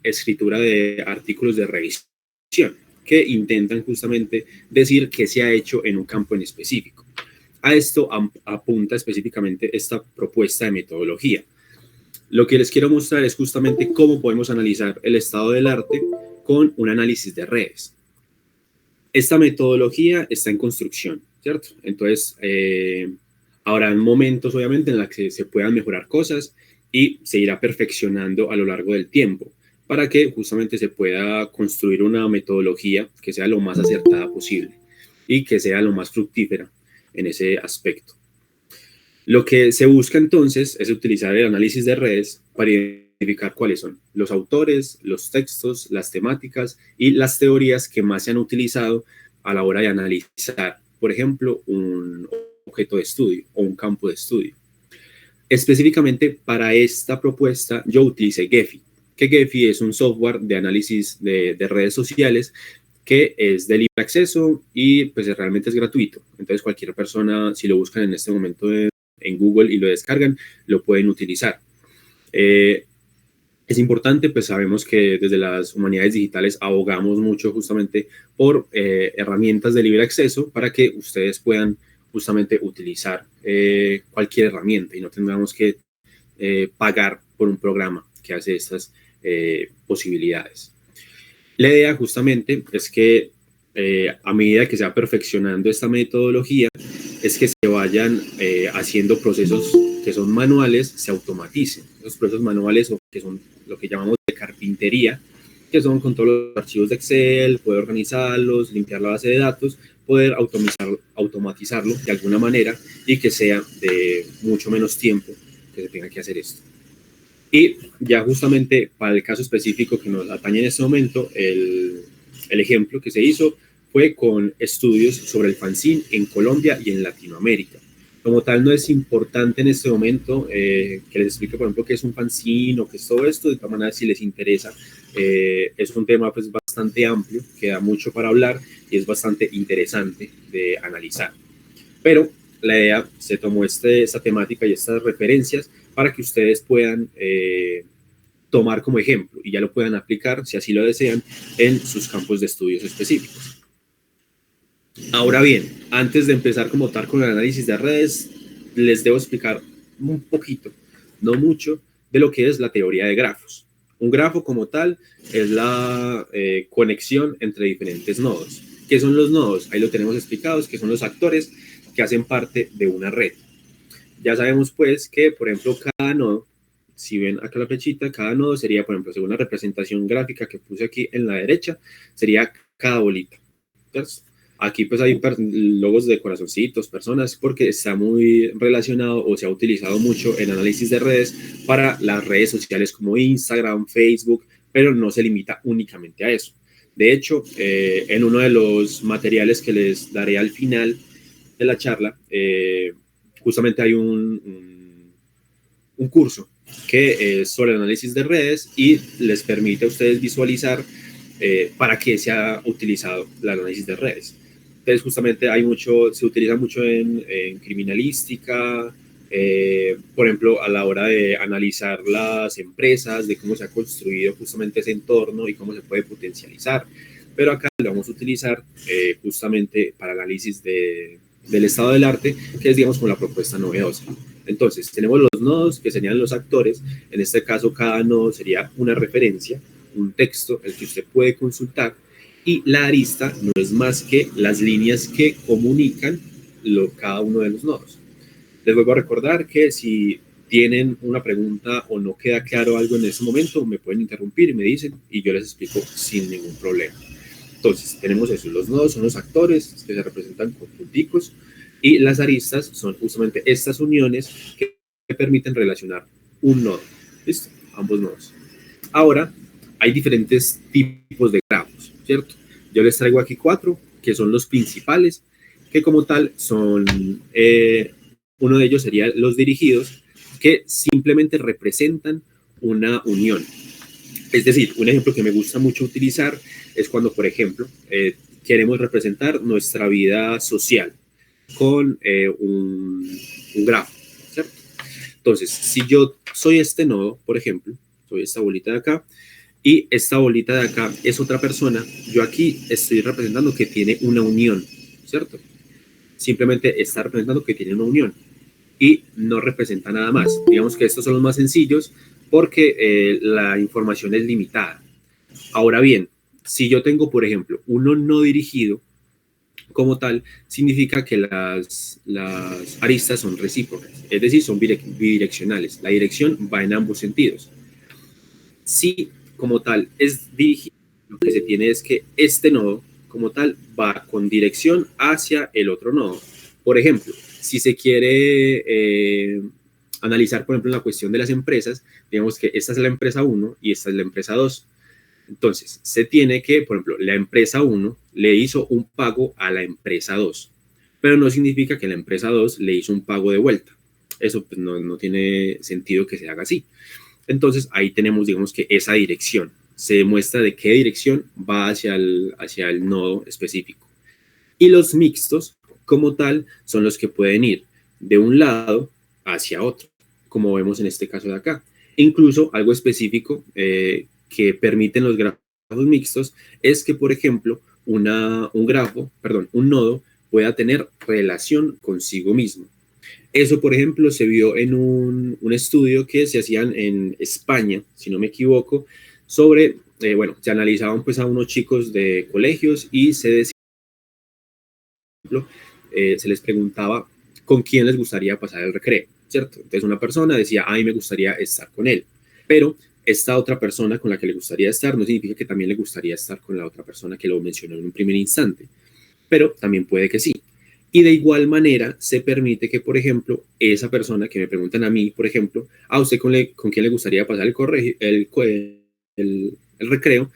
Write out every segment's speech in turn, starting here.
escritura de artículos de revisión que intentan justamente decir qué se ha hecho en un campo en específico. A esto apunta específicamente esta propuesta de metodología. Lo que les quiero mostrar es justamente cómo podemos analizar el estado del arte con un análisis de redes. Esta metodología está en construcción, ¿cierto? Entonces, habrán momentos, obviamente, en los que se puedan mejorar cosas y se irá perfeccionando a lo largo del tiempo para que justamente se pueda construir una metodología que sea lo más acertada posible y que sea lo más fructífera en ese aspecto. Lo que se busca entonces es utilizar el análisis de redes para identificar cuáles son los autores, los textos, las temáticas y las teorías que más se han utilizado a la hora de analizar, por ejemplo, un objeto de estudio o un campo de estudio. Específicamente para esta propuesta yo utilicé Gephi, que Gephi es un software de análisis de redes sociales que es de libre acceso y pues realmente es gratuito. Entonces cualquier persona, si lo buscan en este momento en Google y lo descargan, lo pueden utilizar. Es importante, pues sabemos que desde las humanidades digitales abogamos mucho justamente por herramientas de libre acceso para que ustedes puedan justamente utilizar cualquier herramienta y no tengamos que pagar por un programa que hace estas posibilidades. La idea justamente es que a medida que se va perfeccionando esta metodología, es que se vayan haciendo procesos que son manuales, se automaticen. Los procesos manuales, o que son lo que llamamos de carpintería, que son con todos los archivos de Excel, poder organizarlos, limpiar la base de datos, poder automatizarlo de alguna manera y que sea de mucho menos tiempo que se tenga que hacer esto. Y ya justamente para el caso específico que nos atañe en este momento, el ejemplo que se hizo fue con estudios sobre el fanzine en Colombia y en Latinoamérica. Como tal, no es importante en este momento que les explique, por ejemplo, qué es un fanzine o qué es todo esto. De todas maneras, si les interesa, es un tema pues, bastante amplio, que da mucho para hablar y es bastante interesante de analizar. Pero la idea se tomó esta temática y estas referencias para que ustedes puedan tomar como ejemplo y ya lo puedan aplicar, si así lo desean, en sus campos de estudios específicos. Ahora bien, antes de empezar como tal con el análisis de redes, les debo explicar un poquito, no mucho, de lo que es la teoría de grafos. Un grafo como tal es la conexión entre diferentes nodos. ¿Qué son los nodos? Ahí lo tenemos explicados, que son los actores que hacen parte de una red. Ya sabemos pues que, por ejemplo, cada nodo, si ven acá la flechita, cada nodo sería, por ejemplo, según la representación gráfica que puse aquí en la derecha, sería cada bolita. Entonces, aquí pues hay logos de corazoncitos, personas, porque está muy relacionado o se ha utilizado mucho en análisis de redes para las redes sociales como Instagram, Facebook, pero no se limita únicamente a eso. De hecho, en uno de los materiales que les daré al final de la charla, justamente hay un curso que es sobre el análisis de redes y les permite a ustedes visualizar para qué se ha utilizado el análisis de redes. Entonces, justamente se utiliza mucho en criminalística, por ejemplo, a la hora de analizar las empresas, de cómo se ha construido justamente ese entorno y cómo se puede potencializar. Pero acá lo vamos a utilizar justamente para análisis del estado del arte, que es, digamos, como la propuesta novedosa. Entonces, tenemos los nodos, que serían los actores. En este caso, cada nodo sería una referencia, un texto, el que usted puede consultar. Y la arista no es más que las líneas que comunican cada uno de los nodos. Les vuelvo a recordar que si tienen una pregunta o no queda claro algo en ese momento, me pueden interrumpir y me dicen y yo les explico sin ningún problema. Entonces, tenemos eso. Los nodos son los actores que se representan con punticos y las aristas son justamente estas uniones que permiten relacionar un nodo. ¿Listo? Ambos nodos. Ahora, hay diferentes tipos de grafos, ¿cierto? Yo les traigo aquí 4, que son los principales, que como tal son, uno de ellos sería los dirigidos, que simplemente representan una unión. Es decir, un ejemplo que me gusta mucho utilizar es cuando, por ejemplo, queremos representar nuestra vida social con un grafo, ¿cierto? Entonces, si yo soy este nodo, por ejemplo, soy esta bolita de acá, y esta bolita de acá es otra persona. Yo aquí estoy representando que tiene una unión, ¿cierto? Simplemente está representando que tiene una unión y no representa nada más. Digamos que estos son los más sencillos porque la información es limitada. Ahora bien, si yo tengo, por ejemplo, uno no dirigido, como tal, significa que las aristas son recíprocas, es decir, son bidireccionales. La dirección va en ambos sentidos. Si como tal es dirigido, lo que se tiene es que este nodo como tal va con dirección hacia el otro nodo. Por ejemplo, si se quiere analizar, por ejemplo, la cuestión de las empresas, digamos que esta es la empresa 1 y esta es la empresa 2. Entonces, se tiene que, por ejemplo, la empresa 1 le hizo un pago a la empresa 2, pero no significa que la empresa 2 le hizo un pago de vuelta. Eso pues, no tiene sentido que se haga así. Entonces, ahí tenemos, digamos que esa dirección. Se demuestra de qué dirección va hacia el nodo específico. Y los mixtos, como tal, son los que pueden ir de un lado hacia otro, como vemos en este caso de acá. Incluso algo específico que permiten los grafos mixtos es que, por ejemplo, un nodo pueda tener relación consigo mismo. Eso, por ejemplo, se vio en un estudio que se hacían en España, si no me equivoco, sobre, bueno, se analizaban pues a unos chicos de colegios y se decía, se les preguntaba con quién les gustaría pasar el recreo, ¿cierto? Entonces una persona decía, a mí me gustaría estar con él, pero esta otra persona con la que le gustaría estar no significa que también le gustaría estar con la otra persona que lo mencionó en un primer instante, pero también puede que sí. Y de igual manera se permite que, por ejemplo, esa persona que me preguntan a mí, por ejemplo, a usted con quién le gustaría pasar el recreo,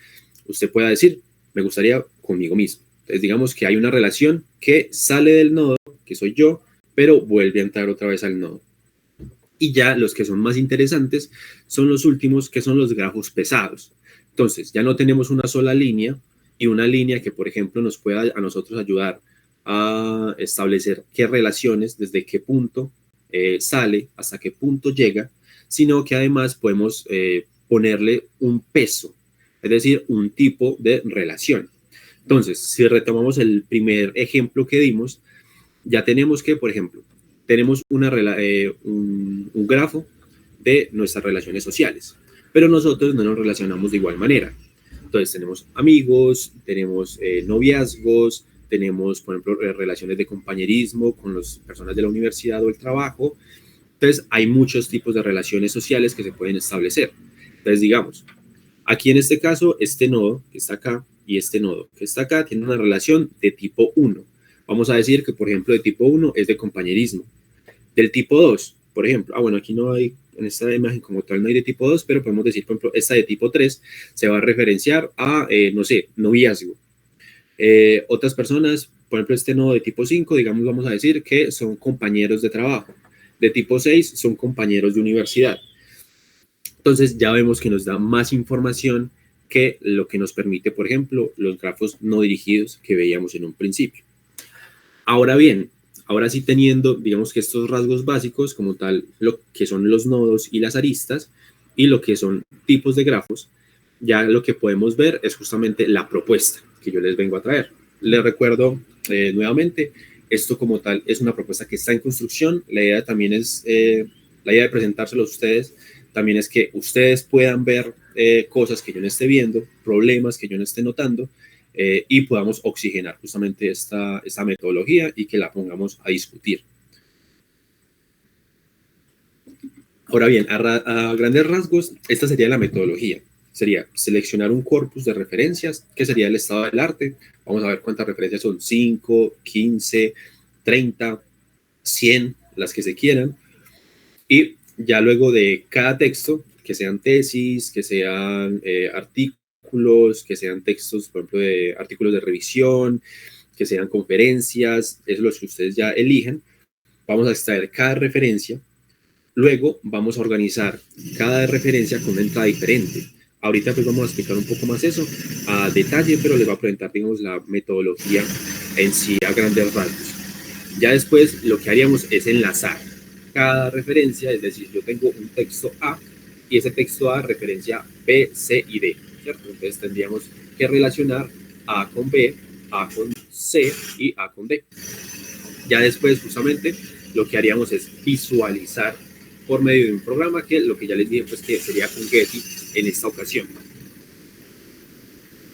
usted pueda decir, me gustaría conmigo mismo. Entonces digamos que hay una relación que sale del nodo, que soy yo, pero vuelve a entrar otra vez al nodo. Y ya los que son más interesantes son los últimos, que son los grafos pesados. Entonces ya no tenemos una sola línea y una línea que, por ejemplo, nos pueda a nosotros ayudar a establecer qué relaciones, desde qué punto sale hasta qué punto llega, sino que además podemos ponerle un peso, es decir, un tipo de relación. Entonces, si retomamos el primer ejemplo que dimos, ya tenemos que, por ejemplo, tenemos un grafo de nuestras relaciones sociales, pero nosotros no nos relacionamos de igual manera. Entonces tenemos amigos, tenemos noviazgos, tenemos, por ejemplo, relaciones de compañerismo con las personas de la universidad o el trabajo. Entonces hay muchos tipos de relaciones sociales que se pueden establecer. Entonces digamos, aquí en este caso, este nodo que está acá y este nodo que está acá tienen una relación de tipo 1. Vamos a decir que, por ejemplo, de tipo 1 es de compañerismo. Del tipo 2, por ejemplo, bueno, aquí no hay, en esta imagen como tal no hay de tipo 2, pero podemos decir, por ejemplo, esta de tipo 3 se va a referenciar a, no sé, noviazgo. Otras personas, por ejemplo, este nodo de tipo 5, digamos, vamos a decir que son compañeros de trabajo. De tipo 6 son compañeros de universidad. Entonces ya vemos que nos da más información que lo que nos permite, por ejemplo, los grafos no dirigidos que veíamos en un principio. Ahora bien, ahora sí teniendo, digamos que estos rasgos básicos como tal, lo que son los nodos y las aristas y lo que son tipos de grafos, ya lo que podemos ver es justamente la propuesta que yo les vengo a traer. Les recuerdo nuevamente, esto como tal es una propuesta que está en construcción. La idea también es, la idea de presentárselo a ustedes, también es que ustedes puedan ver cosas que yo no esté viendo, problemas que yo no esté notando, y podamos oxigenar justamente esta metodología y que la pongamos a discutir. Ahora bien, a grandes rasgos, esta sería la metodología. Sería seleccionar un corpus de referencias, que sería el estado del arte. Vamos a ver cuántas referencias son, 5, 15, 30, 100, las que se quieran. Y ya luego de cada texto, que sean tesis, que sean artículos, que sean textos, por ejemplo, de artículos de revisión, que sean conferencias, es lo que ustedes ya eligen. Vamos a extraer cada referencia. Luego vamos a organizar cada referencia con una entrada diferente. Ahorita pues vamos a explicar un poco más eso a detalle, pero les voy a presentar, digamos, la metodología en sí a grandes rasgos. Ya después lo que haríamos es enlazar cada referencia, es decir, yo tengo un texto A y ese texto A referencia B, C y D, ¿cierto? Entonces tendríamos que relacionar A con B, A con C y A con D. Ya después, justamente, lo que haríamos es visualizar por medio de un programa que lo que ya les dije, pues que sería con Getty en esta ocasión.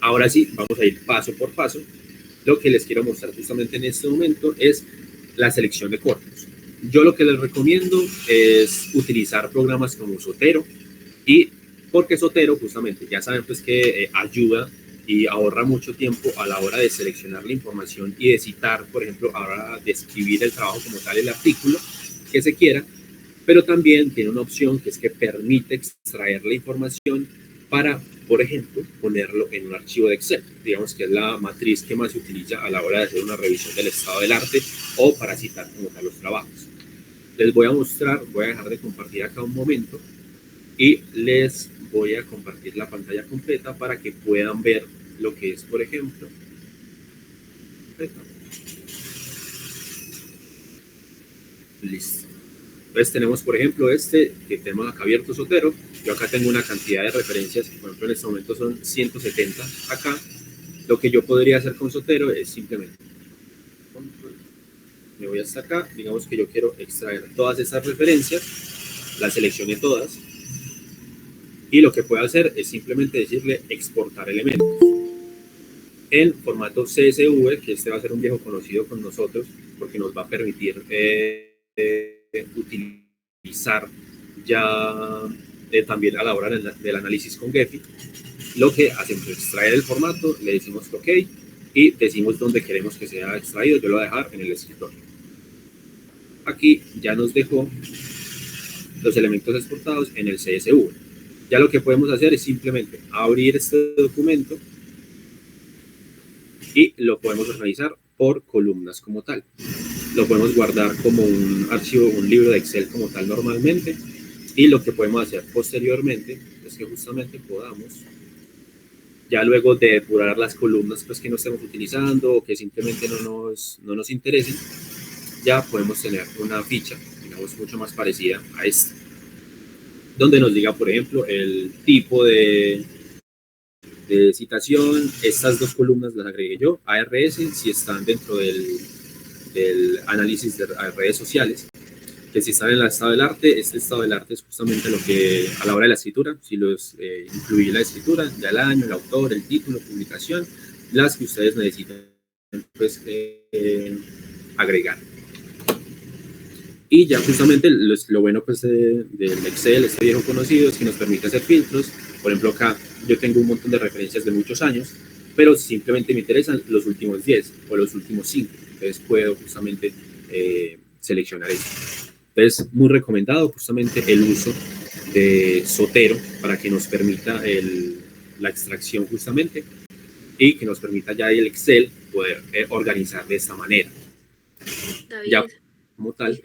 Ahora sí, vamos a ir paso por paso. Lo que les quiero mostrar justamente en este momento es la selección de corpus. Yo lo que les recomiendo es utilizar programas como Zotero, y porque Zotero justamente ya saben pues que ayuda y ahorra mucho tiempo a la hora de seleccionar la información y de citar, por ejemplo, a la hora de escribir el trabajo como tal, el artículo que se quiera, pero también tiene una opción que es que permite extraer la información para, por ejemplo, ponerlo en un archivo de Excel, digamos que es la matriz que más se utiliza a la hora de hacer una revisión del estado del arte o para citar como tal los trabajos. Les voy a mostrar, voy a dejar de compartir acá un momento y les voy a compartir la pantalla completa para que puedan ver lo que es, por ejemplo, listo. Entonces tenemos, por ejemplo, que tenemos acá abierto Zotero. Yo acá tengo una cantidad de referencias, por ejemplo, en este momento son 170 acá. Lo que yo podría hacer con Zotero es simplemente, me voy hasta acá, digamos que yo quiero extraer todas esas referencias, las seleccioné todas, y lo que puedo hacer es simplemente decirle exportar elementos en formato CSV, que este va a ser un viejo conocido con nosotros, porque nos va a permitir utilizar ya también a la hora del análisis con Gephi. Lo que hacemos es extraer el formato, le decimos OK y decimos dónde queremos que sea extraído. Yo lo voy a dejar en el escritorio. Aquí ya nos dejó los elementos exportados en el CSV. Ya lo que podemos hacer es simplemente abrir este documento y lo podemos organizar por columnas como tal. Lo podemos guardar como un archivo, un libro de Excel como tal normalmente, y lo que podemos hacer posteriormente es que justamente podamos, ya luego de depurar las columnas pues, que no estemos utilizando o que simplemente no nos interesen, ya podemos tener una ficha, digamos, mucho más parecida a esta, donde nos diga, por ejemplo, el tipo de citación. Estas dos columnas las agregué yo, ARS, si están dentro del análisis de redes sociales, que si están en el estado del arte, este estado del arte es justamente lo que a la hora de la escritura, si los incluí la escritura, ya el año, el autor, el título, publicación, las que ustedes necesitan pues, agregar. Y ya justamente lo bueno pues del Excel, este viejo conocido, es que nos permite hacer filtros. Por ejemplo, acá yo tengo un montón de referencias de muchos años, pero simplemente me interesan los últimos 10 o los últimos 5. Entonces puedo justamente seleccionar esto. Entonces, muy recomendado justamente el uso de Zotero para que nos permita la extracción justamente y que nos permita ya el Excel poder organizar de esta manera. David, ya como tal,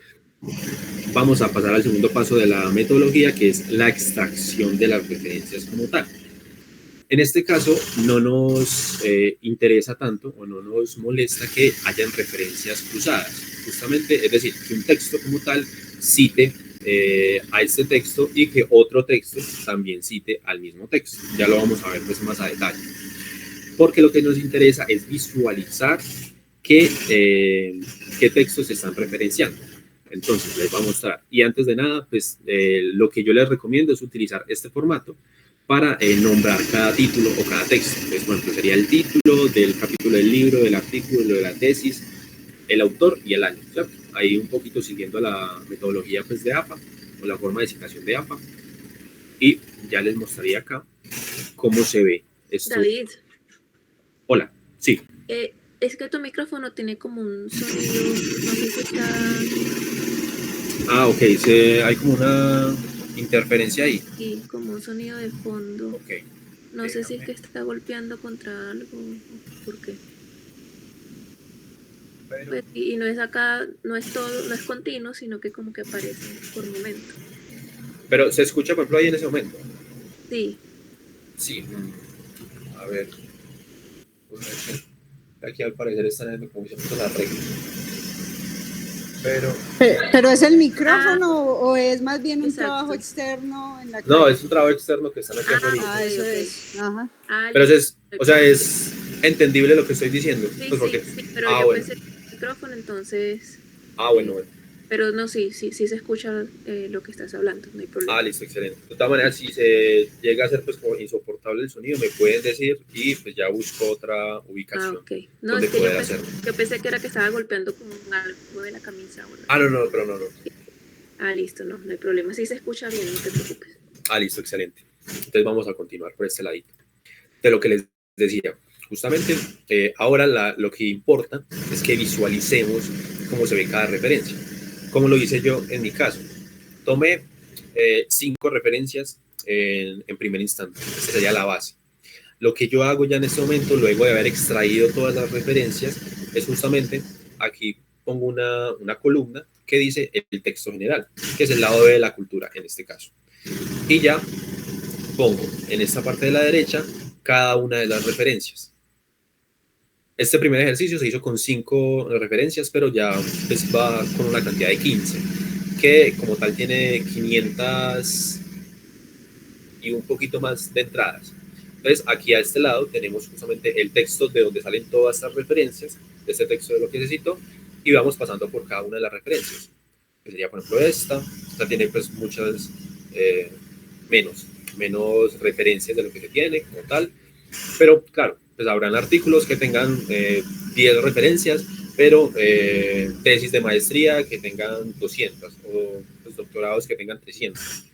vamos a pasar al segundo paso de la metodología, que es la extracción de las referencias como tal. En este caso, no nos interesa tanto o no nos molesta que hayan referencias cruzadas, justamente, es decir, que un texto como tal cite a este texto y que otro texto también cite al mismo texto. Ya lo vamos a ver pues, más a detalle. Porque lo que nos interesa es visualizar qué textos se están referenciando. Entonces les voy a mostrar. Y antes de nada, pues lo que yo les recomiendo es utilizar este formato para nombrar cada título o cada texto. Entonces, por ejemplo, sería el título del capítulo del libro, del artículo, de la tesis, el autor y el año. ¿Cierto? Ahí un poquito siguiendo la metodología pues, de APA o la forma de citación de APA. Y ya les mostraría acá cómo se ve esto. David. Hola, sí. Es que tu micrófono tiene como un sonido, no sé si está... Ok, hay como una interferencia ahí. Sí, como un sonido de fondo. Ok. No sé si es que está golpeando contra algo o por qué. Pero... Pues, y no es acá, no es todo, no es continuo, sino que como que aparece por momento. Pero se escucha, por ejemplo, ahí en ese momento. Sí. Sí. A ver. Aquí al parecer están en como la regla. pero... ¿Pero es el micrófono o es más bien un Exacto. trabajo externo en la No, calle? es un trabajo externo que están haciendo ahorita. Ah, eso ok. es. Ajá. Pero Listo. o sea, es entendible lo que estoy diciendo. Sí, Pues porque, sí, pero yo bueno. pensé que era el micrófono, entonces... Bueno. Pero no, sí se escucha lo que estás hablando, no hay problema. Listo, excelente. De todas maneras, si se llega a ser pues como insoportable el sonido, me pueden decir y pues ya busco otra ubicación Ok. No, donde es que poder hacerlo. yo pensé que era que estaba golpeando con algo de la camisa. O no, pero no. Listo, no hay problema. Sí se escucha bien, no te preocupes. Listo, excelente. Entonces vamos a continuar por este ladito. De lo que les decía, justamente ahora lo que importa es que visualicemos cómo se ve cada referencia. Como lo hice yo en mi caso. Tomé 5 referencias en primer instante. Esa sería la base. Lo que yo hago ya en este momento, luego de haber extraído todas las referencias, es justamente aquí pongo una columna que dice el texto general, que es el lado B de la cultura en este caso. Y ya pongo en esta parte de la derecha cada una de las referencias. Este primer ejercicio se hizo con 5 referencias, pero ya pues, va con una cantidad de 15, que como tal tiene 500 y un poquito más de entradas. Entonces, aquí a este lado tenemos justamente el texto de donde salen todas estas referencias, de este texto de lo que necesito, y vamos pasando por cada una de las referencias. Que sería, por ejemplo, esta tiene pues muchas menos referencias de lo que se tiene como tal, pero claro, pues habrán artículos que tengan 10 referencias, pero tesis de maestría que tengan 200 o pues, doctorados que tengan 300.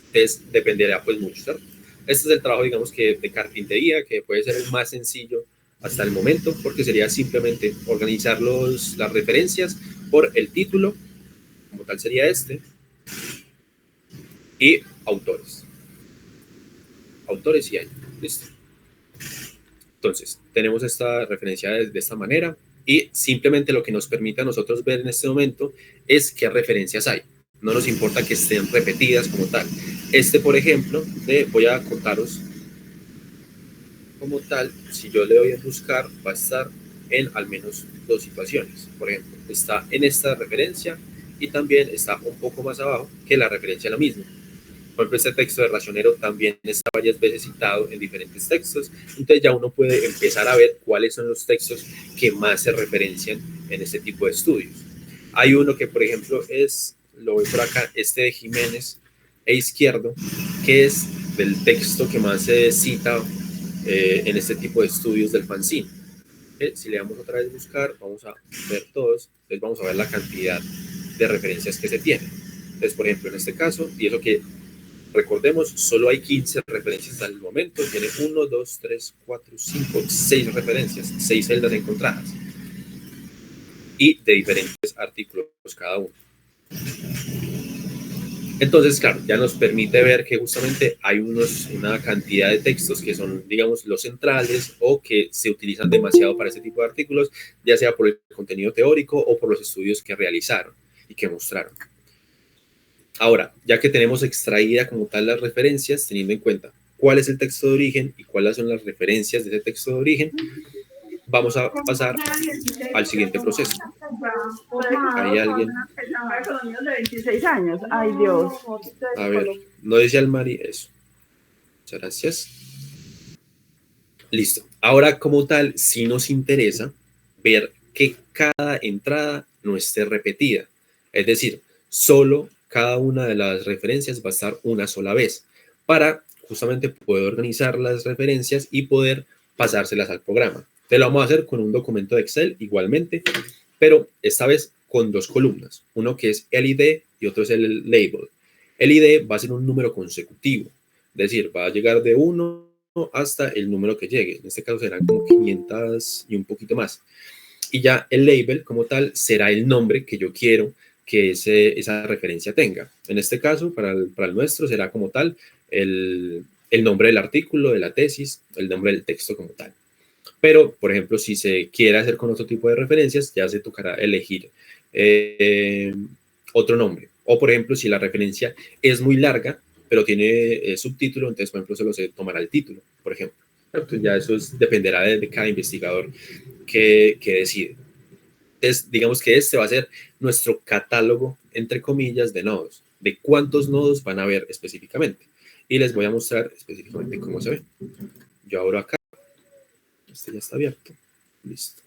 Entonces dependerá pues mucho, ¿cierto? Este es el trabajo, digamos, que de carpintería, que puede ser el más sencillo hasta el momento, porque sería simplemente organizar las referencias por el título, como tal sería este, y autores. Autores y año. Listo. Entonces, tenemos esta referencia de esta manera y simplemente lo que nos permite a nosotros ver en este momento es qué referencias hay. No nos importa que estén repetidas como tal. Por ejemplo, voy a contaros como tal, si yo le doy a buscar, va a estar en al menos 2 situaciones. Por ejemplo, está en esta referencia y también está un poco más abajo que la referencia a la misma. Por ejemplo, este texto de Racionero también está varias veces citado en diferentes textos, entonces ya uno puede empezar a ver cuáles son los textos que más se referencian en este tipo de estudios. Hay uno que, por ejemplo, lo veo por acá, de Jiménez e Izquierdo, que es del texto que más se cita en este tipo de estudios del fanzine. Si le damos otra vez buscar, vamos a ver todos, entonces vamos a ver la cantidad de referencias que se tienen. Entonces, por ejemplo, en este caso, y eso que recordemos, solo hay 15 referencias hasta el momento, tiene 1, 2, 3, 4, 5, 6 referencias, 6 celdas encontradas, y de diferentes artículos cada uno. Entonces, claro, ya nos permite ver que justamente hay una cantidad de textos que son, digamos, los centrales o que se utilizan demasiado para este tipo de artículos, ya sea por el contenido teórico o por los estudios que realizaron y que mostraron. Ahora, ya que tenemos extraída como tal las referencias, teniendo en cuenta cuál es el texto de origen y cuáles son las referencias de ese texto de origen, vamos a pasar al siguiente proceso. ¿Hay alguien? De 26 años. Ay, Dios. A ver, no decía el Mari eso. Muchas gracias. Listo. Ahora, como tal, sí nos interesa ver que cada entrada no esté repetida. Es decir, solo cada una de las referencias va a estar una sola vez para justamente poder organizar las referencias y poder pasárselas al programa. Te lo vamos a hacer con un documento de Excel igualmente, pero esta vez con 2 columnas. Uno que es el ID y otro es el label. El ID va a ser un número consecutivo, es decir, va a llegar de 1 hasta el número que llegue. En este caso serán como 500 y un poquito más. Y ya el label como tal será el nombre que yo quiero que esa referencia tenga. En este caso, para el nuestro, será como tal el nombre del artículo, de la tesis, el nombre del texto como tal. Pero, por ejemplo, si se quiere hacer con otro tipo de referencias, ya se tocará elegir otro nombre. O, por ejemplo, si la referencia es muy larga, pero tiene subtítulo, entonces, por ejemplo, solo se tomará el título, por ejemplo. Entonces, ya eso dependerá de cada investigador que decide. Entonces, digamos que este va a ser nuestro catálogo, entre comillas, de nodos, de cuántos nodos van a haber específicamente. Y les voy a mostrar específicamente cómo se ve. Yo abro acá. Este ya está abierto. Listo.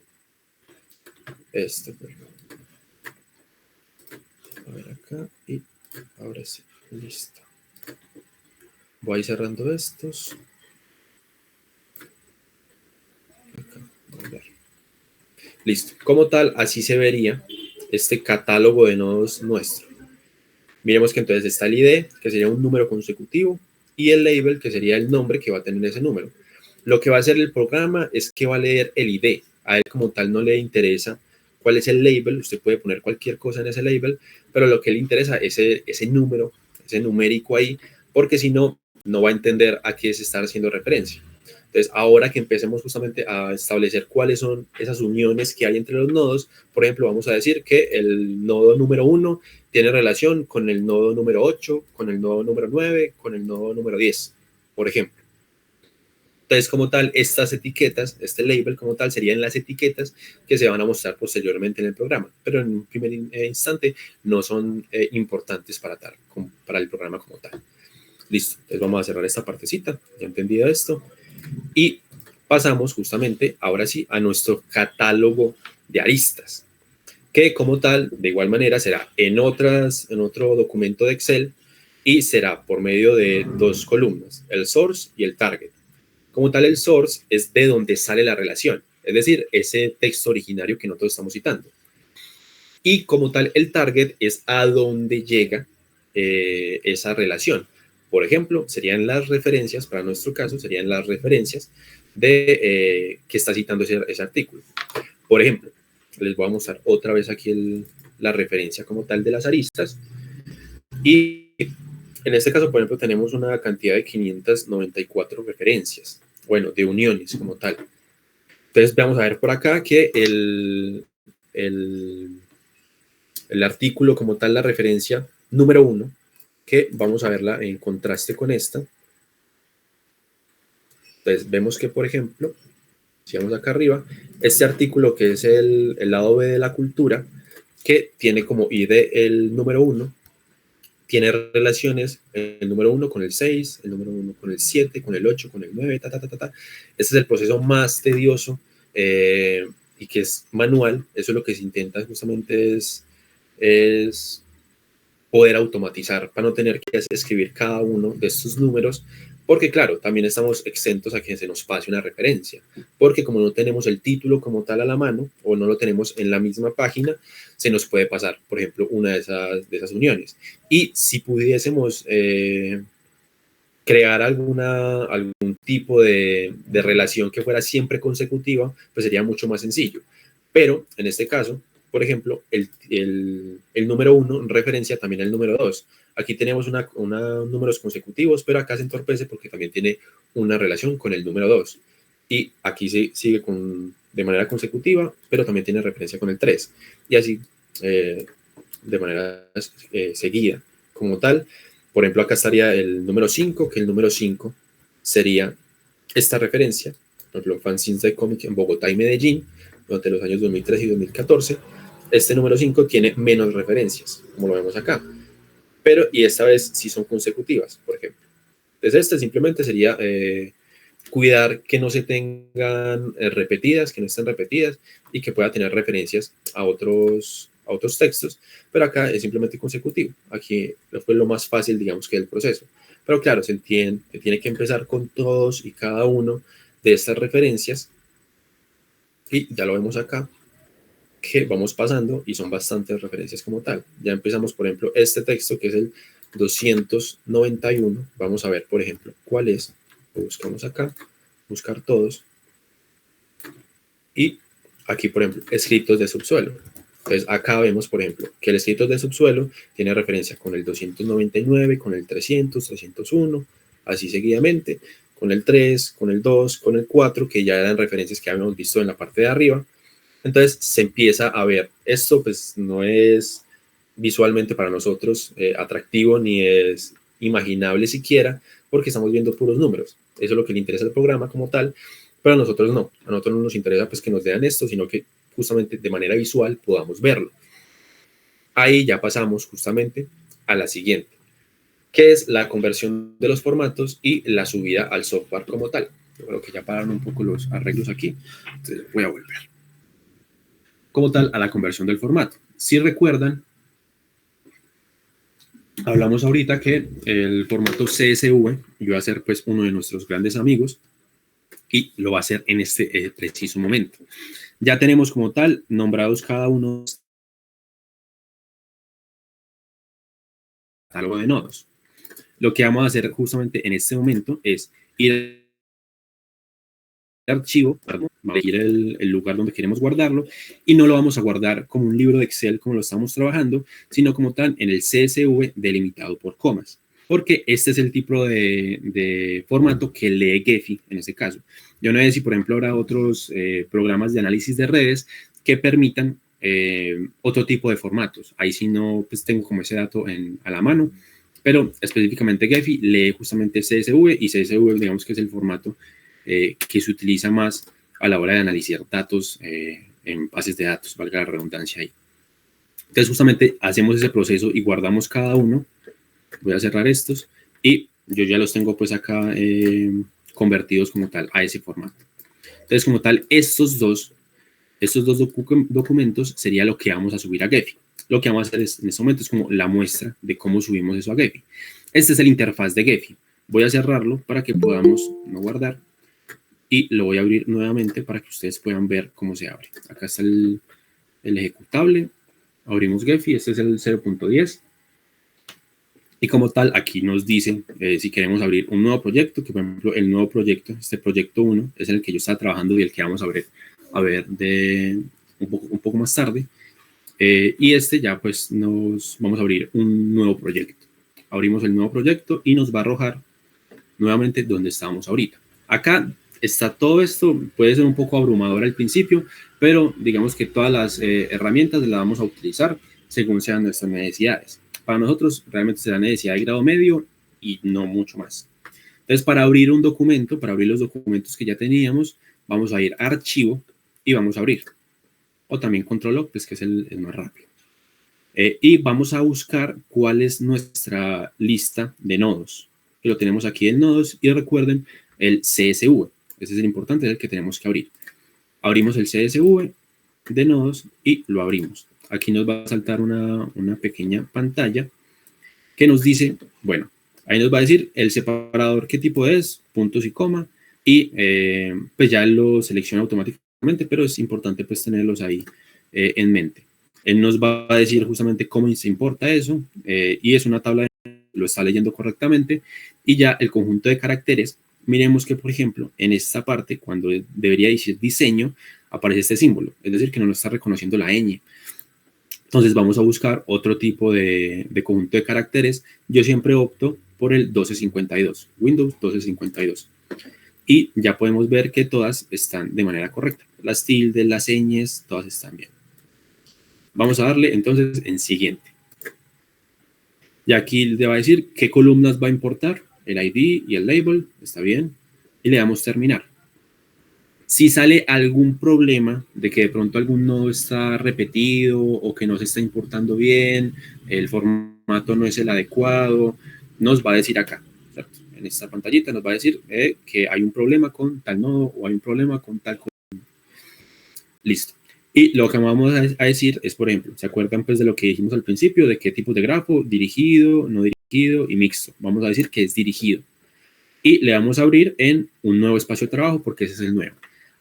Este, pues. A ver acá y ahora sí. Listo. Voy cerrando estos. Acá, a ver. Listo. Como tal, así se vería este catálogo de nodos nuestro. Miremos que entonces está el ID, que sería un número consecutivo, y el label, que sería el nombre que va a tener ese número. Lo que va a hacer el programa es que va a leer el ID. A él como tal no le interesa cuál es el label. Usted puede poner cualquier cosa en ese label, pero lo que le interesa es ese número, ese numérico ahí, porque si no, no va a entender a qué se está haciendo referencia. Entonces, ahora que empecemos justamente a establecer cuáles son esas uniones que hay entre los nodos, por ejemplo, vamos a decir que el nodo número 1 tiene relación con el nodo número 8, con el nodo número 9, con el nodo número 10, por ejemplo. Entonces, como tal, estas etiquetas, este label como tal, serían las etiquetas que se van a mostrar posteriormente en el programa, pero en un primer instante no son importantes para el programa como tal. Listo, entonces vamos a cerrar esta partecita, ya entendido esto, y pasamos justamente, ahora sí, a nuestro catálogo de aristas, que como tal, de igual manera, será en otro documento de Excel y será por medio de dos columnas, el source y el target. Como tal, el source es de donde sale la relación, es decir, ese texto originario que nosotros estamos citando. Y como tal, el target es a donde llega esa relación. Por ejemplo, serían las referencias, para nuestro caso, serían las referencias de que está citando ese artículo. Por ejemplo, les voy a mostrar otra vez aquí la referencia como tal de las aristas. Y en este caso, por ejemplo, tenemos una cantidad de 594 referencias, bueno, de uniones como tal. Entonces, vamos a ver por acá que el artículo como tal, la referencia número 1, que vamos a verla en contraste con esta. Entonces, vemos que, por ejemplo, si vamos acá arriba, este artículo que es el lado B de la cultura, que tiene como ID el número 1, tiene relaciones el número 1 con el 6, el número 1 con el 7, con el 8, con el 9, Este es el proceso más tedioso y que es manual. Eso es lo que se intenta justamente es poder automatizar para no tener que escribir cada uno de estos números, porque claro, también estamos exentos a que se nos pase una referencia, porque como no tenemos el título como tal a la mano o no lo tenemos en la misma página, se nos puede pasar, por ejemplo, una de esas uniones. Y si pudiésemos crear algún tipo de relación que fuera siempre consecutiva, pues sería mucho más sencillo. Pero en este caso, por ejemplo, el número 1 referencia también al número 2. Aquí tenemos números consecutivos, pero acá se entorpece porque también tiene una relación con el número 2. Y aquí sigue de manera consecutiva, pero también tiene referencia con el 3. Y así de manera seguida. Como tal, por ejemplo, acá estaría el número 5, que el número 5 sería esta referencia. Por ejemplo, fanzines de cómic en Bogotá y Medellín, durante los años 2013 y 2014. Este número 5 tiene menos referencias, como lo vemos acá. Pero, y esta vez sí son consecutivas, por ejemplo. Entonces, simplemente sería cuidar que no se tengan repetidas, que no estén repetidas y que pueda tener referencias a otros textos, pero acá es simplemente consecutivo. Aquí fue lo más fácil, digamos, que el proceso. Pero claro, se entiende que tiene que empezar con todos y cada uno de estas referencias y ya lo vemos acá, que vamos pasando y son bastantes referencias como tal. Ya empezamos, por ejemplo, este texto que es el 291. Vamos a ver, por ejemplo, cuál es. Lo buscamos acá, buscar todos. Y aquí, por ejemplo, escritos de subsuelo. Entonces, acá vemos, por ejemplo, que el escritos de subsuelo tiene referencia con el 299, con el 300, 301, así seguidamente, con el 3, con el 2, con el 4, que ya eran referencias que habíamos visto en la parte de arriba. Entonces se empieza a ver, esto pues no es visualmente para nosotros atractivo ni es imaginable siquiera, porque estamos viendo puros números. Eso es lo que le interesa al programa como tal, pero a nosotros no nos interesa pues que nos vean esto, sino que justamente de manera visual podamos verlo. Ahí ya pasamos justamente a la siguiente, que es la conversión de los formatos y la subida al software como tal. Yo creo que ya pararon un poco los arreglos aquí, entonces voy a volver. Como tal, a la conversión del formato. Si recuerdan, hablamos ahorita que el formato CSV iba a ser pues uno de nuestros grandes amigos y lo va a hacer en este preciso momento. Ya tenemos como tal nombrados cada uno algo de nodos. Lo que vamos a hacer justamente en este momento es ir al archivo, elegir el lugar donde queremos guardarlo y no lo vamos a guardar como un libro de Excel como lo estamos trabajando, sino como tal en el CSV delimitado por comas, porque este es el tipo de formato que lee Gephi en este caso. Yo no sé si, por ejemplo, habrá otros programas de análisis de redes que permitan otro tipo de formatos. Ahí sí no pues tengo como ese dato a la mano, pero específicamente Gephi lee justamente CSV y CSV digamos que es el formato que se utiliza más a la hora de analizar datos en bases de datos, valga la redundancia ahí. Entonces justamente hacemos ese proceso y guardamos cada uno. Voy a cerrar estos y yo ya los tengo pues acá convertidos como tal a ese formato. Entonces como tal estos dos documentos sería lo que vamos a subir a Gephi. Lo que vamos a hacer en este momento es como la muestra de cómo subimos eso a Gephi. Este es el interfaz de Gephi. Voy a cerrarlo para que podamos no guardar y lo voy a abrir nuevamente para que ustedes puedan ver cómo se abre. Acá está el ejecutable. Abrimos Gephi, este es el 0.10. Y como tal, aquí nos dice si queremos abrir un nuevo proyecto, que por ejemplo el nuevo proyecto, este proyecto 1, es el que yo estaba trabajando y el que vamos a ver un poco más tarde. Y este ya pues nos vamos a abrir un nuevo proyecto. Abrimos el nuevo proyecto y nos va a arrojar nuevamente donde estábamos ahorita. Acá está todo esto, puede ser un poco abrumador al principio, pero digamos que todas las herramientas las vamos a utilizar según sean nuestras necesidades. Para nosotros realmente será necesidad de grado medio y no mucho más. Entonces, para abrir un documento, para abrir los documentos que ya teníamos, vamos a ir a archivo y vamos a abrir. O también control O, pues que es el más rápido. Y vamos a buscar cuál es nuestra lista de nodos. Que lo tenemos aquí en nodos y recuerden el CSV. Ese es el importante, es el que tenemos que abrir. Abrimos el CSV de nodos y lo abrimos. Aquí nos va a saltar una pequeña pantalla que nos dice, bueno, ahí nos va a decir el separador qué tipo es, puntos y coma, y pues ya lo selecciona automáticamente, pero es importante pues tenerlos ahí en mente. Él nos va a decir justamente cómo se importa eso, y es una tabla, lo está leyendo correctamente, y ya el conjunto de caracteres, miremos que, por ejemplo, en esta parte, cuando debería decir diseño, aparece este símbolo, es decir, que no lo está reconociendo la ñ. Entonces vamos a buscar otro tipo de conjunto de caracteres. Yo siempre opto por el 1252, Windows 1252. Y ya podemos ver que todas están de manera correcta. Las tildes, las ñes, todas están bien. Vamos a darle entonces en siguiente. Y aquí le va a decir qué columnas va a importar, el ID y el label, está bien. Y le damos terminar. Si sale algún problema de que de pronto algún nodo está repetido o que no se está importando bien, el formato no es el adecuado, nos va a decir acá, ¿cierto? En esta pantallita nos va a decir que hay un problema con tal nodo o hay un problema con tal columna. Listo. Y lo que vamos a decir es, por ejemplo, ¿se acuerdan pues de lo que dijimos al principio? De qué tipos de grafo, dirigido, no dirigido y mixto. Vamos a decir que es dirigido. Y le vamos a abrir en un nuevo espacio de trabajo porque ese es el nuevo.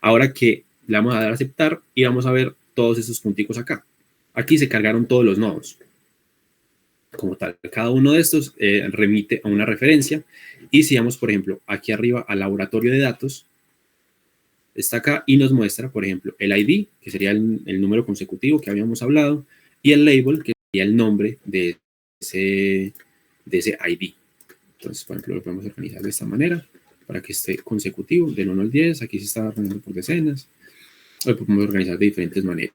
Ahora que le vamos a dar a aceptar y vamos a ver todos estos punticos acá. Aquí se cargaron todos los nodos. Como tal, cada uno de estos remite a una referencia. Y si vamos, por ejemplo, aquí arriba al laboratorio de datos, está acá y nos muestra, por ejemplo, el ID, que sería el número consecutivo que habíamos hablado, y el label, que sería el nombre de ese ID. Entonces, por ejemplo, lo podemos organizar de esta manera para que esté consecutivo, del 1 al 10. Aquí se está organizando por decenas. Lo podemos organizar de diferentes maneras.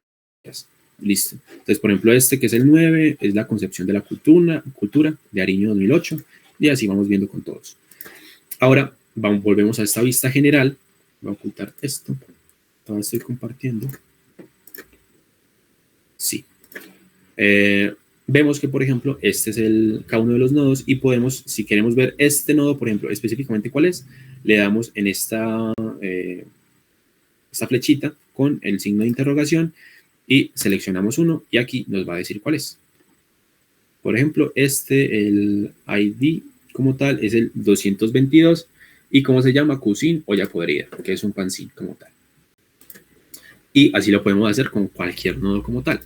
Listo. Entonces, por ejemplo, este que es el 9, es la concepción de la cultura de Ariño 2008. Y así vamos viendo con todos. Ahora, volvemos a esta vista general. Voy a ocultar esto. Todavía estoy compartiendo. Sí. Vemos que, por ejemplo, este es cada uno de los nodos y podemos, si queremos ver este nodo, por ejemplo, específicamente cuál es, le damos en esta flechita con el signo de interrogación y seleccionamos uno y aquí nos va a decir cuál es. Por ejemplo, el ID como tal es el 222 y ¿cómo se llama? Cuisine olla podrida, que es un pancín como tal. Y así lo podemos hacer con cualquier nodo como tal.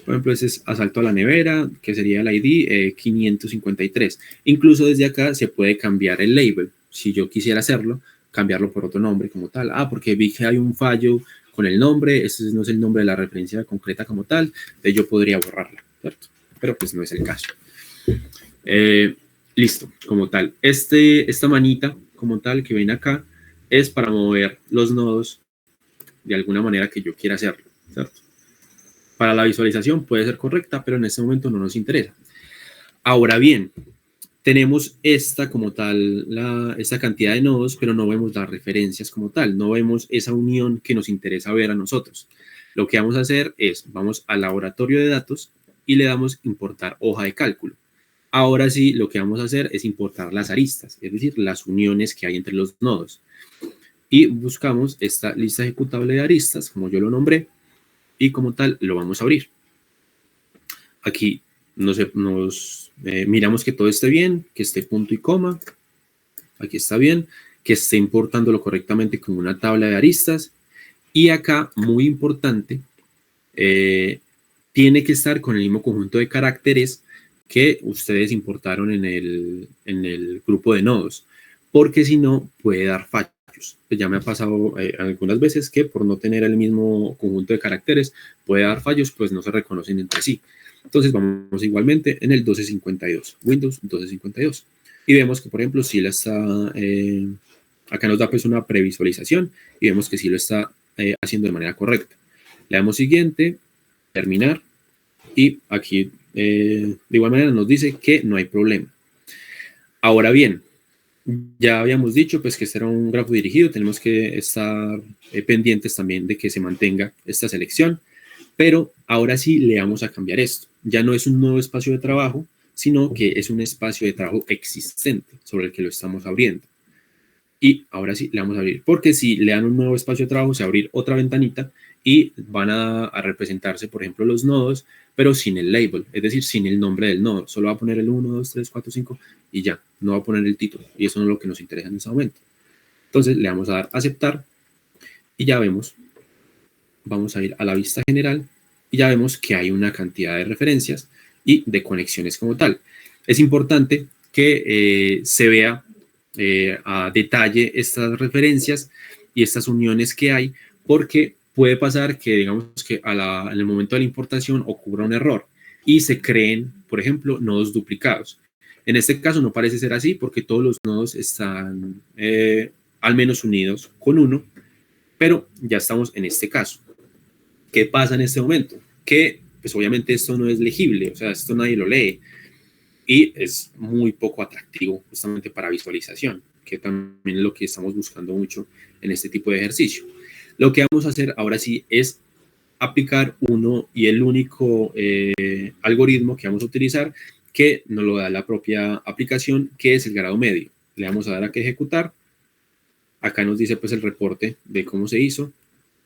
Por ejemplo, ese es asalto a la nevera, que sería el ID 553. Incluso desde acá se puede cambiar el label. Si yo quisiera hacerlo, cambiarlo por otro nombre como tal. Porque vi que hay un fallo con el nombre, ese no es el nombre de la referencia concreta como tal, entonces yo podría borrarla, ¿cierto? Pero pues no es el caso. Listo, como tal. Esta manita como tal que ven acá es para mover los nodos de alguna manera que yo quiera hacerlo, ¿cierto? Para la visualización puede ser correcta, pero en este momento no nos interesa. Ahora bien, tenemos esta como tal, esta cantidad de nodos, pero no vemos las referencias como tal, no vemos esa unión que nos interesa ver a nosotros. Lo que vamos a hacer es, vamos al laboratorio de datos y le damos importar hoja de cálculo. Ahora sí, lo que vamos a hacer es importar las aristas, es decir, las uniones que hay entre los nodos. Y buscamos esta lista ejecutable de aristas, como yo lo nombré, y como tal lo vamos a abrir. Aquí miramos que todo esté bien, que esté punto y coma. Aquí está bien, que esté importándolo correctamente con una tabla de aristas. Y acá, muy importante, tiene que estar con el mismo conjunto de caracteres que ustedes importaron en el grupo de nodos, porque si no puede dar fallos. Pues ya me ha pasado algunas veces que por no tener el mismo conjunto de caracteres puede dar fallos, pues no se reconocen entre sí. Entonces vamos igualmente en el 1252, Windows 1252. Y vemos que, por ejemplo, si la está, acá nos da pues una previsualización y vemos que sí lo está haciendo de manera correcta. Le damos siguiente, terminar, y aquí de igual manera nos dice que no hay problema. Ahora bien, ya habíamos dicho pues que este era un grafo dirigido, tenemos que estar pendientes también de que se mantenga esta selección, pero ahora sí le vamos a cambiar esto. Ya no es un nuevo espacio de trabajo, sino que es un espacio de trabajo existente sobre el que lo estamos abriendo. Y ahora sí le vamos a abrir, porque si le dan un nuevo espacio de trabajo, se va a abrir otra ventanita y van a representarse, por ejemplo, los nodos, pero sin el label, es decir, sin el nombre del nodo. Solo va a poner el 1, 2, 3, 4, 5 y ya, no va a poner el título. Y eso no es lo que nos interesa en este momento. Entonces le vamos a dar aceptar y ya vemos, vamos a ir a la vista general y ya vemos que hay una cantidad de referencias y de conexiones como tal. Es importante que se vea a detalle estas referencias y estas uniones que hay, porque puede pasar que, digamos, que en el momento de la importación ocurra un error y se creen, por ejemplo, nodos duplicados. En este caso no parece ser así porque todos los nodos están al menos unidos con uno, pero ya estamos en este caso. ¿Qué pasa en este momento? Que, pues obviamente esto no es legible, o sea, esto nadie lo lee y es muy poco atractivo justamente para visualización, que también es lo que estamos buscando mucho en este tipo de ejercicio. Lo que vamos a hacer ahora sí es aplicar uno y el único algoritmo que vamos a utilizar, que nos lo da la propia aplicación, que es el grado medio. Le vamos a dar a que ejecutar. Acá nos dice pues el reporte de cómo se hizo,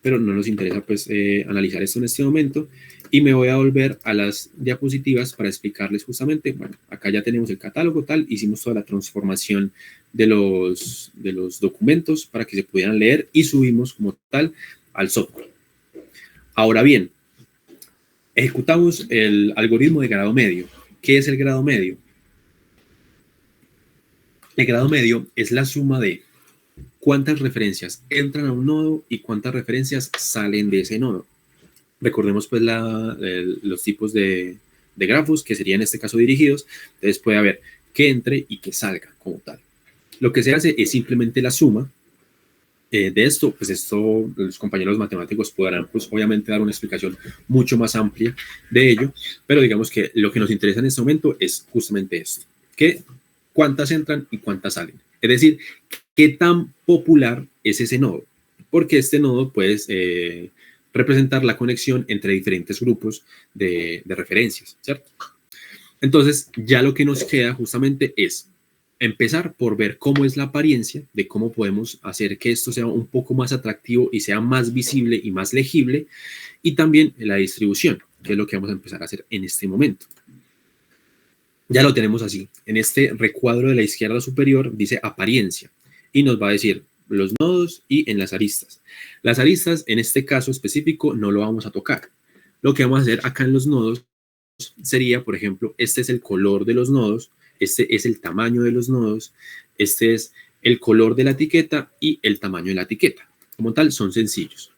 pero no nos interesa pues analizar esto en este momento, y me voy a volver a las diapositivas para explicarles justamente. Bueno, acá ya tenemos el catálogo tal, hicimos toda la transformación de los documentos para que se pudieran leer y subimos como tal al software. Ahora bien, ejecutamos el algoritmo de grado medio. ¿Qué es el grado medio? El grado medio es la suma de cuántas referencias entran a un nodo y cuántas referencias salen de ese nodo. Recordemos pues los tipos de grafos, que serían en este caso dirigidos. Entonces puede haber que entre y que salga como tal. Lo que se hace es simplemente la suma de esto. Pues esto los compañeros matemáticos podrán pues obviamente dar una explicación mucho más amplia de ello, pero digamos que lo que nos interesa en este momento es justamente esto, que cuántas entran y cuántas salen. Es decir, qué tan popular es ese nodo, porque este nodo pues representar la conexión entre diferentes grupos de referencias, ¿cierto? Entonces, ya lo que nos queda justamente es empezar por ver cómo es la apariencia, de cómo podemos hacer que esto sea un poco más atractivo y sea más visible y más legible, y también la distribución, que es lo que vamos a empezar a hacer en este momento. Ya lo tenemos así. En este recuadro de la izquierda superior dice apariencia y nos va a decir los nodos y en las aristas. Las aristas, en este caso específico, no lo vamos a tocar. Lo que vamos a hacer acá en los nodos sería, por ejemplo, este es el color de los nodos, este es el tamaño de los nodos, este es el color de la etiqueta y el tamaño de la etiqueta. Como tal, son sencillos.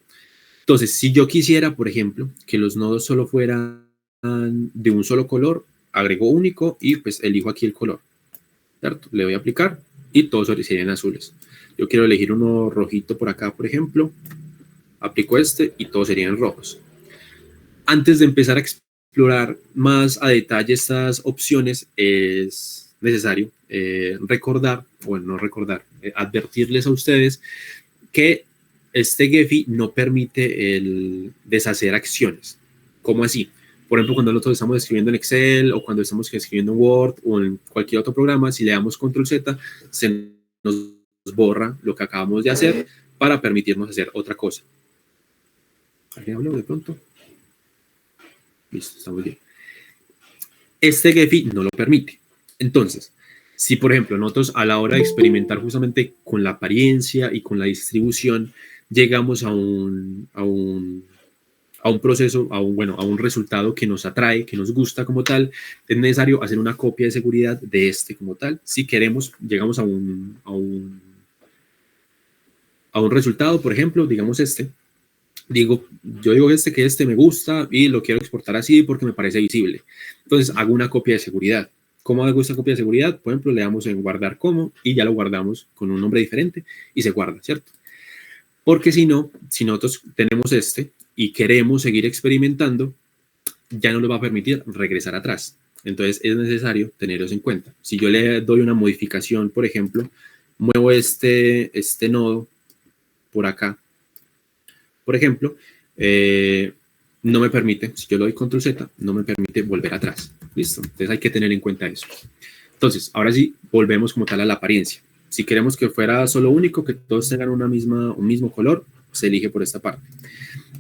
Entonces, si yo quisiera, por ejemplo, que los nodos solo fueran de un solo color, agrego único y pues elijo aquí el color, ¿cierto? Le doy a aplicar y todos serían azules. Yo quiero elegir uno rojito por acá, por ejemplo, aplico este y todos serían rojos. Antes de empezar a explorar más a detalle estas opciones, es necesario advertirles a ustedes que este Gephi no permite el deshacer acciones. ¿Cómo así? Por ejemplo, cuando nosotros estamos escribiendo en Excel o cuando estamos escribiendo en Word o en cualquier otro programa, si le damos Control Z, se nos borra lo que acabamos de hacer para permitirnos hacer otra cosa. ¿Alguien habló de pronto? Listo, estamos bien. Este Gephi no lo permite. Entonces, si por ejemplo nosotros a la hora de experimentar justamente con la apariencia y con la distribución, llegamos a un proceso, a un resultado que nos atrae, que nos gusta como tal, es necesario hacer una copia de seguridad de este como tal. Si queremos, llegamos a un resultado, por ejemplo, digamos este. Yo digo que este me gusta y lo quiero exportar así porque me parece visible. Entonces hago una copia de seguridad. ¿Cómo hago esta copia de seguridad? Por ejemplo, le damos en guardar como y ya lo guardamos con un nombre diferente y se guarda, ¿cierto? Porque si no, si nosotros tenemos este y queremos seguir experimentando, ya no nos va a permitir regresar atrás. Entonces es necesario tenerlos en cuenta. Si yo le doy una modificación, por ejemplo, muevo este nodo por acá, por ejemplo, no me permite, si yo le doy Control Z, no me permite volver atrás. ¿Listo? Entonces hay que tener en cuenta eso. Entonces, ahora sí, volvemos como tal a la apariencia. Si queremos que fuera solo único, que todos tengan un mismo color, se elige por esta parte.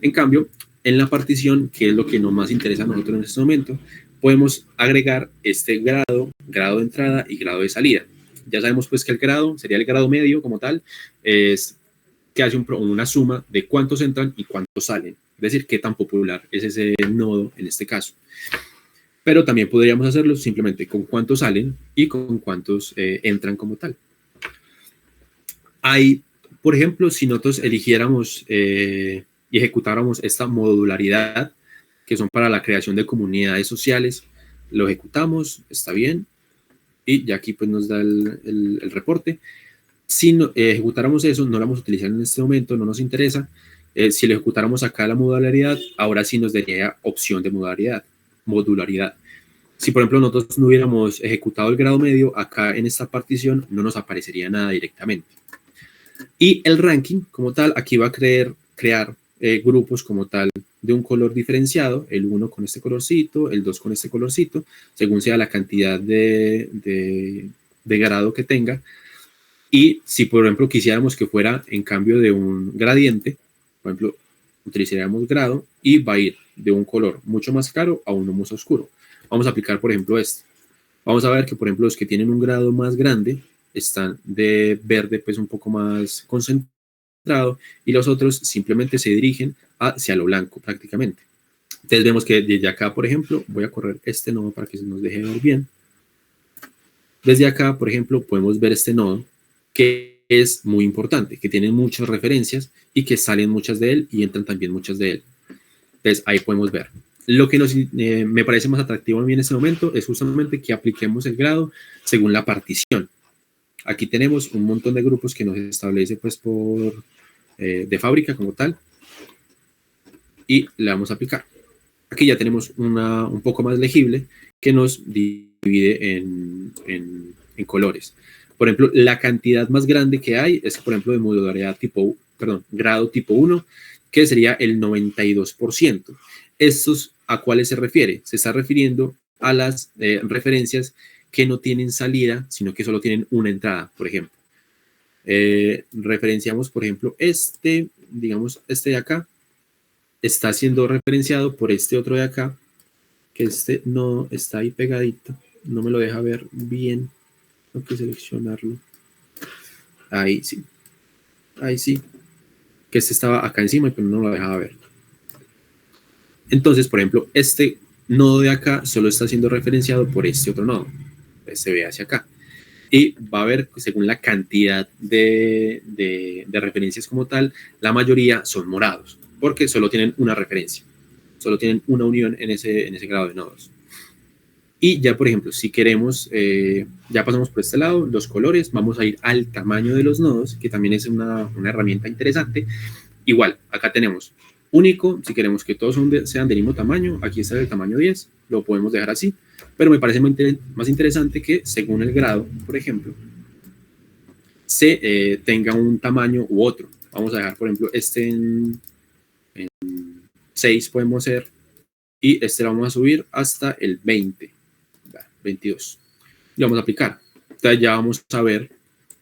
En cambio, en la partición, que es lo que nos más interesa a nosotros en este momento, podemos agregar este grado de entrada y grado de salida. Ya sabemos pues que el grado sería el grado medio como tal, es que hace una suma de cuántos entran y cuántos salen. Es decir, qué tan popular es ese nodo en este caso. Pero también podríamos hacerlo simplemente con cuántos salen y con cuántos entran como tal. Hay, por ejemplo, si nosotros eligiéramos y ejecutáramos esta modularidad, que son para la creación de comunidades sociales, lo ejecutamos, está bien, y ya aquí pues nos da el reporte. Si ejecutáramos eso, no lo vamos a utilizar en este momento, no nos interesa. Si lo ejecutáramos acá la modularidad, ahora sí nos daría opción de modularidad. Si, por ejemplo, nosotros no hubiéramos ejecutado el grado medio, acá en esta partición no nos aparecería nada directamente. Y el ranking, como tal, aquí va a crear grupos como tal de un color diferenciado, el 1 con este colorcito, el 2 con este colorcito, según sea la cantidad de grado que tenga. Y si, por ejemplo, quisiéramos que fuera en cambio de un gradiente, por ejemplo, utilizaríamos grado y va a ir de un color mucho más claro a uno más oscuro. Vamos a aplicar, por ejemplo, este. Vamos a ver que, por ejemplo, los que tienen un grado más grande están de verde, pues un poco más concentrado, y los otros simplemente se dirigen hacia lo blanco prácticamente. Entonces vemos que desde acá, por ejemplo, voy a correr este nodo para que se nos deje ver bien. Desde acá, por ejemplo, podemos ver este nodo, que es muy importante, que tiene muchas referencias y que salen muchas de él y entran también muchas de él. Entonces ahí podemos ver. Lo que me parece más atractivo a mí en este momento es justamente que apliquemos el grado según la partición. Aquí tenemos un montón de grupos que nos establece pues de fábrica como tal y le vamos a aplicar. Aquí ya tenemos un poco más legible que nos divide en colores. Por ejemplo, la cantidad más grande que hay es, por ejemplo, de modularidad grado tipo 1, que sería el 92%. ¿Estos a cuáles se refiere? Se está refiriendo a las referencias que no tienen salida, sino que solo tienen una entrada, por ejemplo. Referenciamos, por ejemplo, digamos, este de acá, está siendo referenciado por este otro de acá, que este no está ahí pegadito, no me lo deja ver bien, tengo que seleccionarlo. Ahí sí, que este estaba acá encima, pero no lo dejaba ver. Entonces, por ejemplo, este nodo de acá solo está siendo referenciado por este otro nodo, se ve hacia acá. Y va a haber, según la cantidad de referencias como tal, la mayoría son morados, porque solo tienen una referencia, solo tienen una unión en ese grado de nodos. Y ya, por ejemplo, si queremos, ya pasamos por este lado, los colores, vamos a ir al tamaño de los nodos, que también es una herramienta interesante. Igual, acá tenemos único, si queremos que todos sean del mismo tamaño, aquí está el tamaño 10, lo podemos dejar así, pero me parece más interesante que según el grado, por ejemplo, se tenga un tamaño u otro. Vamos a dejar, por ejemplo, este en 6 podemos hacer, y este lo vamos a subir hasta el 20, 22. Y vamos a aplicar. Entonces ya vamos a ver,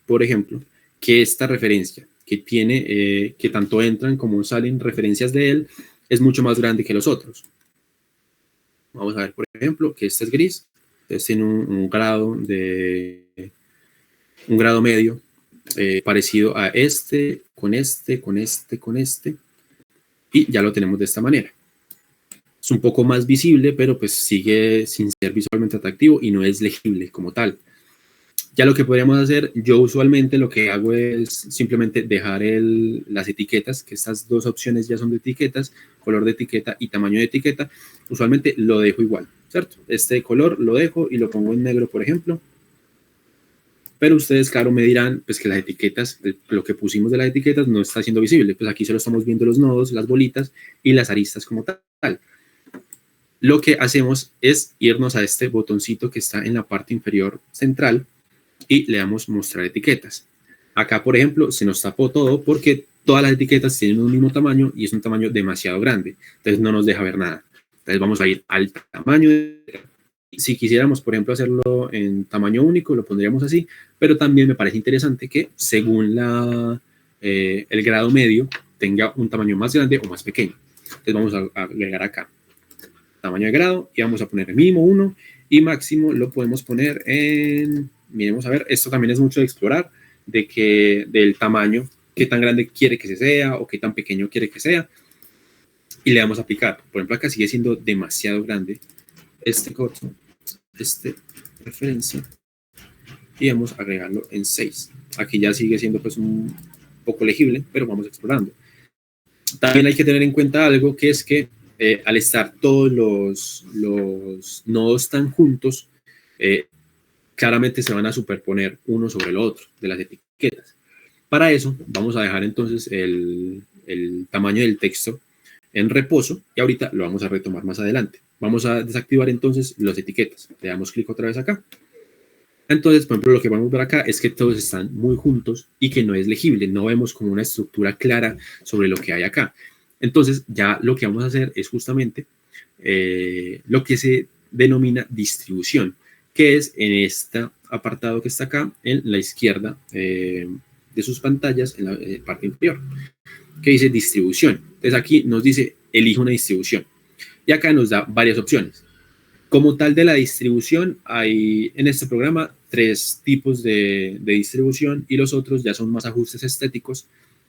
por ejemplo, que esta referencia que tiene, que tanto entran como salen referencias de él, es mucho más grande que los otros. Vamos a ver, por ejemplo, que este es gris, entonces tiene un grado medio, parecido a este, con este, y ya lo tenemos de esta manera. Es un poco más visible, pero pues sigue sin ser visualmente atractivo y no es legible como tal. Ya lo que podríamos hacer, yo usualmente lo que hago es simplemente dejar las etiquetas, que estas dos opciones ya son de etiquetas, color de etiqueta y tamaño de etiqueta. Usualmente lo dejo igual, ¿cierto? Este color lo dejo y lo pongo en negro, por ejemplo. Pero ustedes, claro, me dirán pues que las etiquetas, lo que pusimos de las etiquetas no está siendo visible. Pues aquí solo estamos viendo los nodos, las bolitas y las aristas como tal. Lo que hacemos es irnos a este botoncito que está en la parte inferior central y le damos mostrar etiquetas. Acá, por ejemplo, se nos tapó todo porque todas las etiquetas tienen un mismo tamaño y es un tamaño demasiado grande. Entonces no nos deja ver nada. Entonces vamos a ir al tamaño. Si quisiéramos, por ejemplo, hacerlo en tamaño único, lo pondríamos así, pero también me parece interesante que según el grado medio tenga un tamaño más grande o más pequeño. Entonces vamos a agregar acá tamaño de grado y vamos a poner mínimo 1 y máximo lo podemos poner en, miremos a ver, esto también es mucho de explorar, del tamaño, qué tan grande quiere que sea o qué tan pequeño quiere que sea, y le damos a aplicar. Por ejemplo, acá sigue siendo demasiado grande este corto, referencia, y vamos a agregarlo en 6. Aquí ya sigue siendo pues un poco legible, pero vamos explorando. También hay que tener en cuenta algo, que es que al estar todos los nodos tan juntos, claramente se van a superponer uno sobre el otro de las etiquetas. Para eso vamos a dejar entonces el tamaño del texto en reposo y ahorita lo vamos a retomar más adelante. Vamos a desactivar entonces las etiquetas. Le damos clic otra vez acá. Entonces, por ejemplo, lo que vamos a ver acá es que todos están muy juntos y que no es legible. No vemos como una estructura clara sobre lo que hay acá. Entonces, ya lo que vamos a hacer es justamente lo que se denomina distribución, que es en este apartado que está acá, en la izquierda de sus pantallas, en la parte inferior, que dice distribución. Entonces, aquí nos dice, elige una distribución. Y acá nos da varias opciones. Como tal de la distribución, hay en este programa 3 tipos de distribución y los otros ya son más ajustes estéticos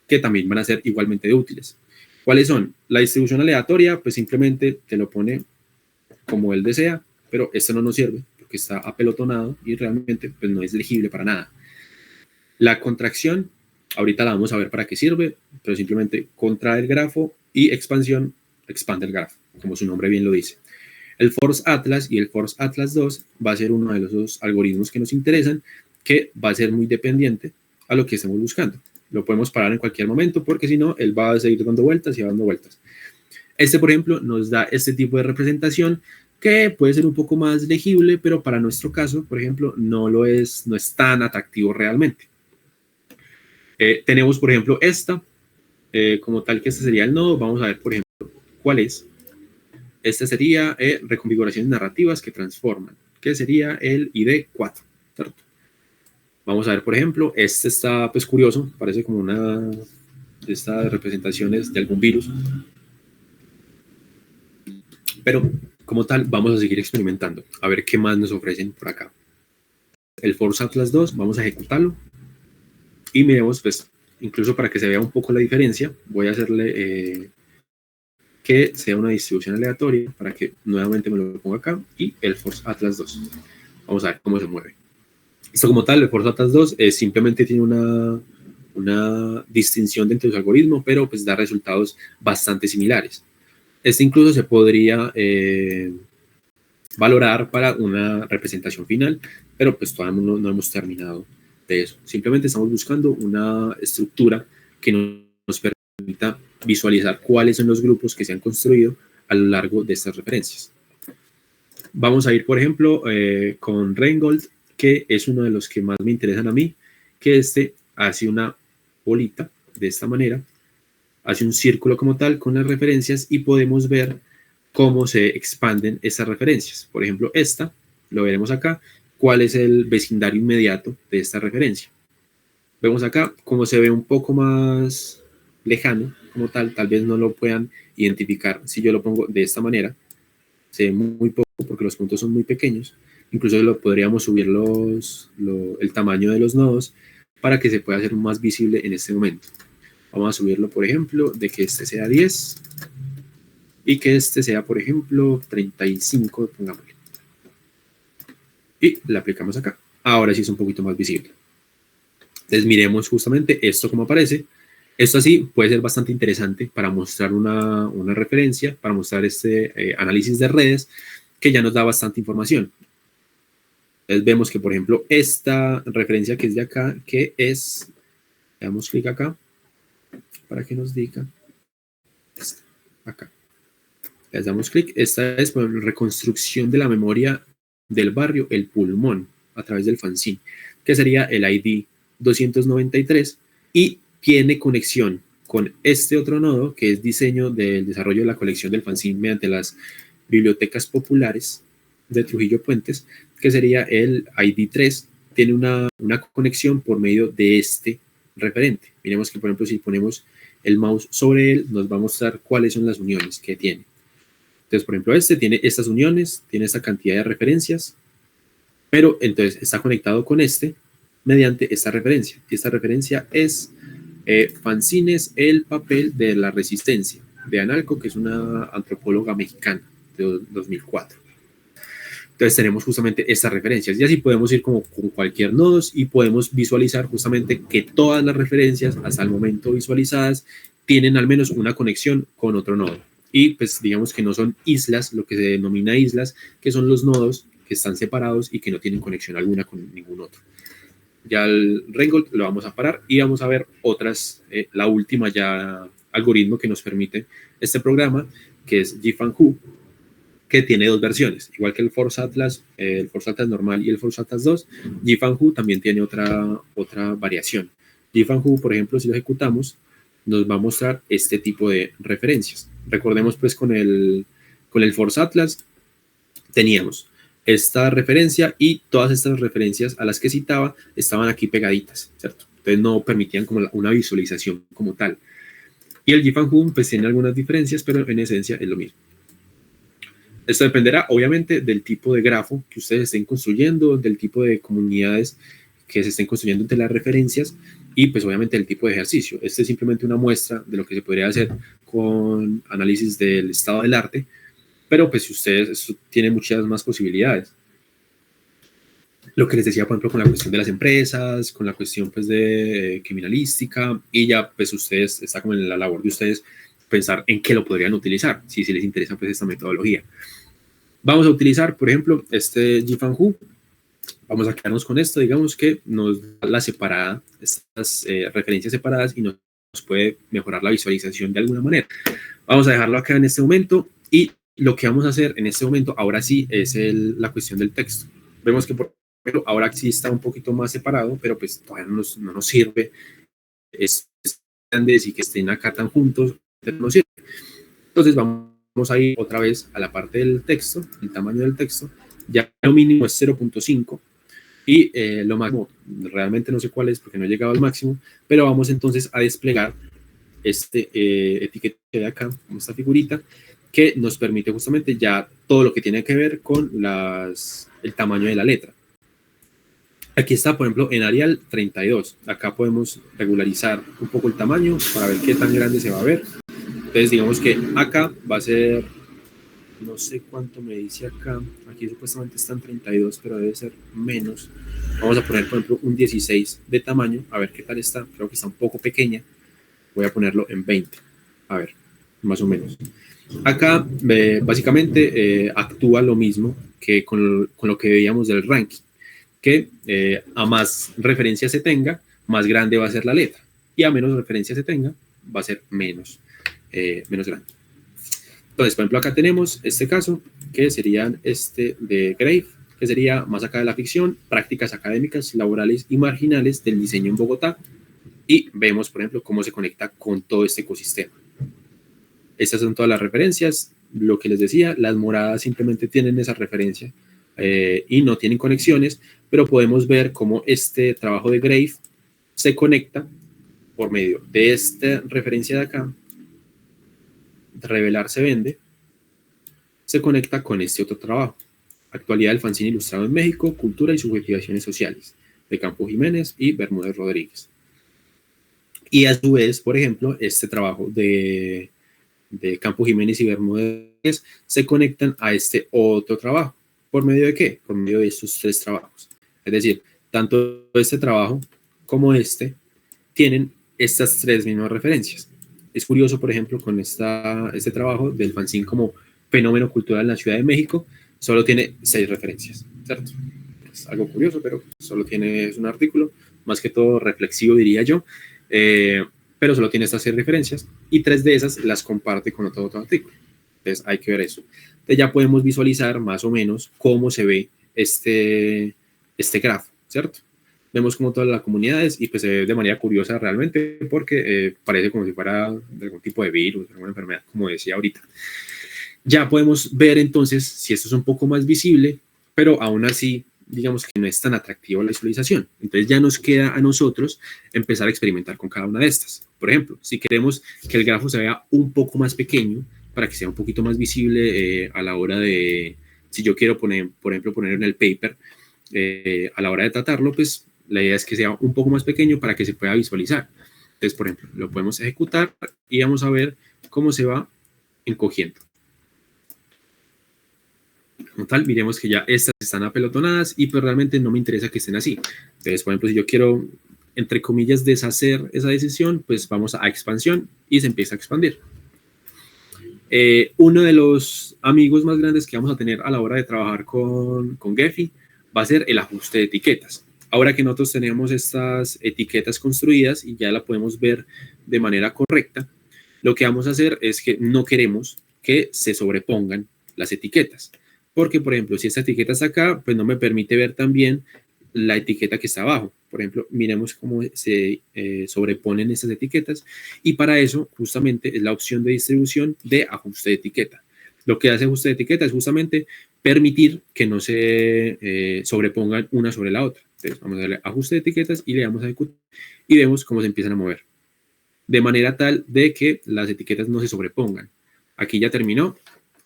que también van a ser igualmente útiles. ¿Cuáles son? La distribución aleatoria, pues simplemente te lo pone como él desea, pero esto no nos sirve porque está apelotonado y realmente pues, no es legible para nada. La contracción, ahorita la vamos a ver para qué sirve, pero simplemente contrae el grafo y expansión, expande el grafo, como su nombre bien lo dice. El Force Atlas y el Force Atlas 2 va a ser uno de los dos algoritmos que nos interesan, que va a ser muy dependiente a lo que estemos buscando. Lo podemos parar en cualquier momento porque si no, él va a seguir dando vueltas y dando vueltas. Este, por ejemplo, nos da este tipo de representación que puede ser un poco más legible, pero para nuestro caso, por ejemplo, no es tan atractivo realmente. Tenemos, por ejemplo, esta, como tal que este sería el nodo. Vamos a ver, por ejemplo, cuál es. Este sería reconfiguraciones narrativas que transforman, que sería el ID 4, ¿cierto? Vamos a ver, por ejemplo, este está pues curioso, parece como una de estas representaciones de algún virus, pero como tal vamos a seguir experimentando, a ver qué más nos ofrecen por acá. El Force Atlas 2, vamos a ejecutarlo y miremos, pues, incluso para que se vea un poco la diferencia, voy a hacerle que sea una distribución aleatoria para que nuevamente me lo ponga acá y el Force Atlas 2. Vamos a ver cómo se mueve. Esto como tal, el Force Atlas 2 simplemente tiene una distinción dentro de su algoritmo, pero pues da resultados bastante similares. Este incluso se podría valorar para una representación final, pero pues todavía no hemos terminado de eso. Simplemente estamos buscando una estructura que nos permita visualizar cuáles son los grupos que se han construido a lo largo de estas referencias. Vamos a ir, por ejemplo, con Reingold, que es uno de los que más me interesan a mí, que este hace una bolita de esta manera, hace un círculo como tal con las referencias y podemos ver cómo se expanden estas referencias. Por ejemplo, esta, lo veremos acá, cuál es el vecindario inmediato de esta referencia. Vemos acá cómo se ve un poco más lejano como tal vez no lo puedan identificar si yo lo pongo de esta manera. Se ve muy poco porque los puntos son muy pequeños. Incluso podríamos subir el tamaño de los nodos para que se pueda hacer más visible en este momento. Vamos a subirlo, por ejemplo, de que este sea 10 y que este sea, por ejemplo, 35, pongámosle. Y le aplicamos acá. Ahora sí es un poquito más visible. Entonces miremos justamente esto como aparece. Esto así puede ser bastante interesante para mostrar una referencia, para mostrar este análisis de redes que ya nos da bastante información. Entonces vemos que, por ejemplo, esta referencia que es de acá, que es, le damos clic acá, para que nos diga, esta, acá. Les damos clic, esta es por reconstrucción de la memoria del barrio, el pulmón, a través del fanzine, que sería el ID 293, y tiene conexión con este otro nodo, que es diseño del desarrollo de la colección del fanzine mediante las bibliotecas populares de Trujillo Puentes, que sería el ID3, tiene una conexión por medio de este referente. Miremos que, por ejemplo, si ponemos el mouse sobre él, nos va a mostrar cuáles son las uniones que tiene. Entonces, por ejemplo, este tiene estas uniones, tiene esta cantidad de referencias, pero entonces está conectado con este mediante esta referencia. Y esta referencia es Fanzines, el papel de la resistencia, de Analco, que es una antropóloga mexicana de 2004. Entonces tenemos justamente estas referencias y así podemos ir como con cualquier nodos y podemos visualizar justamente que todas las referencias hasta el momento visualizadas tienen al menos una conexión con otro nodo. Y pues digamos que no son islas, lo que se denomina islas, que son los nodos que están separados y que no tienen conexión alguna con ningún otro. Ya el Reingold lo vamos a parar y vamos a ver otras, la última ya algoritmo que nos permite este programa, que es GFanHu, que tiene dos versiones, igual que el Force Atlas normal y el Force Atlas 2, GFanHu también tiene otra variación. GFanHu, por ejemplo, si lo ejecutamos, nos va a mostrar este tipo de referencias. Recordemos pues con el Force Atlas teníamos esta referencia y todas estas referencias a las que citaba estaban aquí pegaditas, ¿cierto? Entonces no permitían como una visualización como tal. Y el GFanHu pues tiene algunas diferencias, pero en esencia es lo mismo. Esto dependerá obviamente del tipo de grafo que ustedes estén construyendo, del tipo de comunidades que se estén construyendo entre las referencias y pues obviamente el tipo de ejercicio. Este es simplemente una muestra de lo que se podría hacer con análisis del estado del arte, pero pues si ustedes, esto tiene muchas más posibilidades. Lo que les decía, por ejemplo, con la cuestión de las empresas, con la cuestión pues de criminalística, y ya pues ustedes, está como en la labor de ustedes pensar en qué lo podrían utilizar, si les interesa pues esta metodología. Vamos a utilizar, por ejemplo, este GFanHu. Vamos a quedarnos con esto, digamos que nos da la separada, estas referencias separadas y nos puede mejorar la visualización de alguna manera. Vamos a dejarlo acá en este momento y lo que vamos a hacer en este momento, ahora sí, es la cuestión del texto. Vemos que por ejemplo, ahora sí está un poquito más separado, pero pues todavía no nos sirve. Es grandes y que estén acá tan juntos no sirve. Entonces vamos a ir otra vez a la parte del texto, el tamaño del texto. Ya lo mínimo es 0.5 y lo máximo, realmente no sé cuál es porque no he llegado al máximo, pero vamos entonces a desplegar este etiqueta de acá, como esta figurita, que nos permite justamente ya todo lo que tiene que ver con el tamaño de la letra. Aquí está, por ejemplo, en Arial 32. Acá podemos regularizar un poco el tamaño para ver qué tan grande se va a ver. Entonces, digamos que acá va a ser, no sé cuánto me dice acá. Aquí supuestamente están 32, pero debe ser menos. Vamos a poner, por ejemplo, un 16 de tamaño. A ver qué tal está. Creo que está un poco pequeña. Voy a ponerlo en 20. A ver, más o menos. Acá, básicamente, actúa lo mismo que con lo que veíamos del ranking. Que a más referencias se tenga, más grande va a ser la letra. Y a menos referencias se tenga, va a ser menos grande. Entonces, por ejemplo, acá tenemos este caso, que sería este de Grave, que sería más acá de la ficción, prácticas académicas, laborales y marginales del diseño en Bogotá. Y vemos, por ejemplo, cómo se conecta con todo este ecosistema. Estas son todas las referencias. Lo que les decía, las moradas simplemente tienen esa referencia y no tienen conexiones, pero podemos ver cómo este trabajo de Grave se conecta por medio de esta referencia de acá, revelar se vende, se conecta con este otro trabajo, actualidad del fanzine ilustrado en México, cultura y subjetivaciones sociales, de Campo Jiménez y Bermúdez Rodríguez. Y a su vez, por ejemplo, este trabajo de Campo Jiménez y Bermúdez se conectan a este otro trabajo. ¿Por medio de qué? Por medio de estos tres trabajos. Es decir, tanto este trabajo como este tienen estas tres mismas referencias. Es curioso, por ejemplo, con este trabajo del fanzine como fenómeno cultural en la Ciudad de México, solo tiene 6 referencias, ¿cierto? Es algo curioso, pero solo es un artículo, más que todo reflexivo, diría yo, pero solo tiene estas 6 referencias y 3 de esas las comparte con otro artículo. Entonces hay que ver eso. Entonces ya podemos visualizar más o menos cómo se ve este grafo, ¿cierto? Vemos como todas las comunidades y pues se ve de manera curiosa realmente porque parece como si fuera de algún tipo de virus, de alguna enfermedad, como decía ahorita. Ya podemos ver entonces si esto es un poco más visible, pero aún así digamos que no es tan atractivo la visualización. Entonces ya nos queda a nosotros empezar a experimentar con cada una de estas. Por ejemplo, si queremos que el grafo se vea un poco más pequeño, para que sea un poquito más visible a la hora de, si yo quiero poner, por ejemplo, poner en el paper, a la hora de tratarlo, pues la idea es que sea un poco más pequeño para que se pueda visualizar. Entonces, por ejemplo, lo podemos ejecutar y vamos a ver cómo se va encogiendo. Como tal, miremos que ya estas están apelotonadas y pues realmente no me interesa que estén así. Entonces, por ejemplo, si yo quiero, entre comillas, deshacer esa decisión, pues vamos a expansión y se empieza a expandir. Uno de los amigos más grandes que vamos a tener a la hora de trabajar con Gephi va a ser el ajuste de etiquetas. Ahora que nosotros tenemos estas etiquetas construidas y ya la podemos ver de manera correcta, lo que vamos a hacer es que no queremos que se sobrepongan las etiquetas. Porque, por ejemplo, si esta etiqueta está acá, pues no me permite ver también la etiqueta que está abajo. Por ejemplo, miremos cómo se sobreponen estas etiquetas y para eso justamente es la opción de distribución de ajuste de etiqueta. Lo que hace ajuste de etiqueta es justamente permitir que no se sobrepongan una sobre la otra. Entonces vamos a darle ajuste de etiquetas y le damos a ejecutar y vemos cómo se empiezan a mover. De manera tal de que las etiquetas no se sobrepongan. Aquí ya terminó.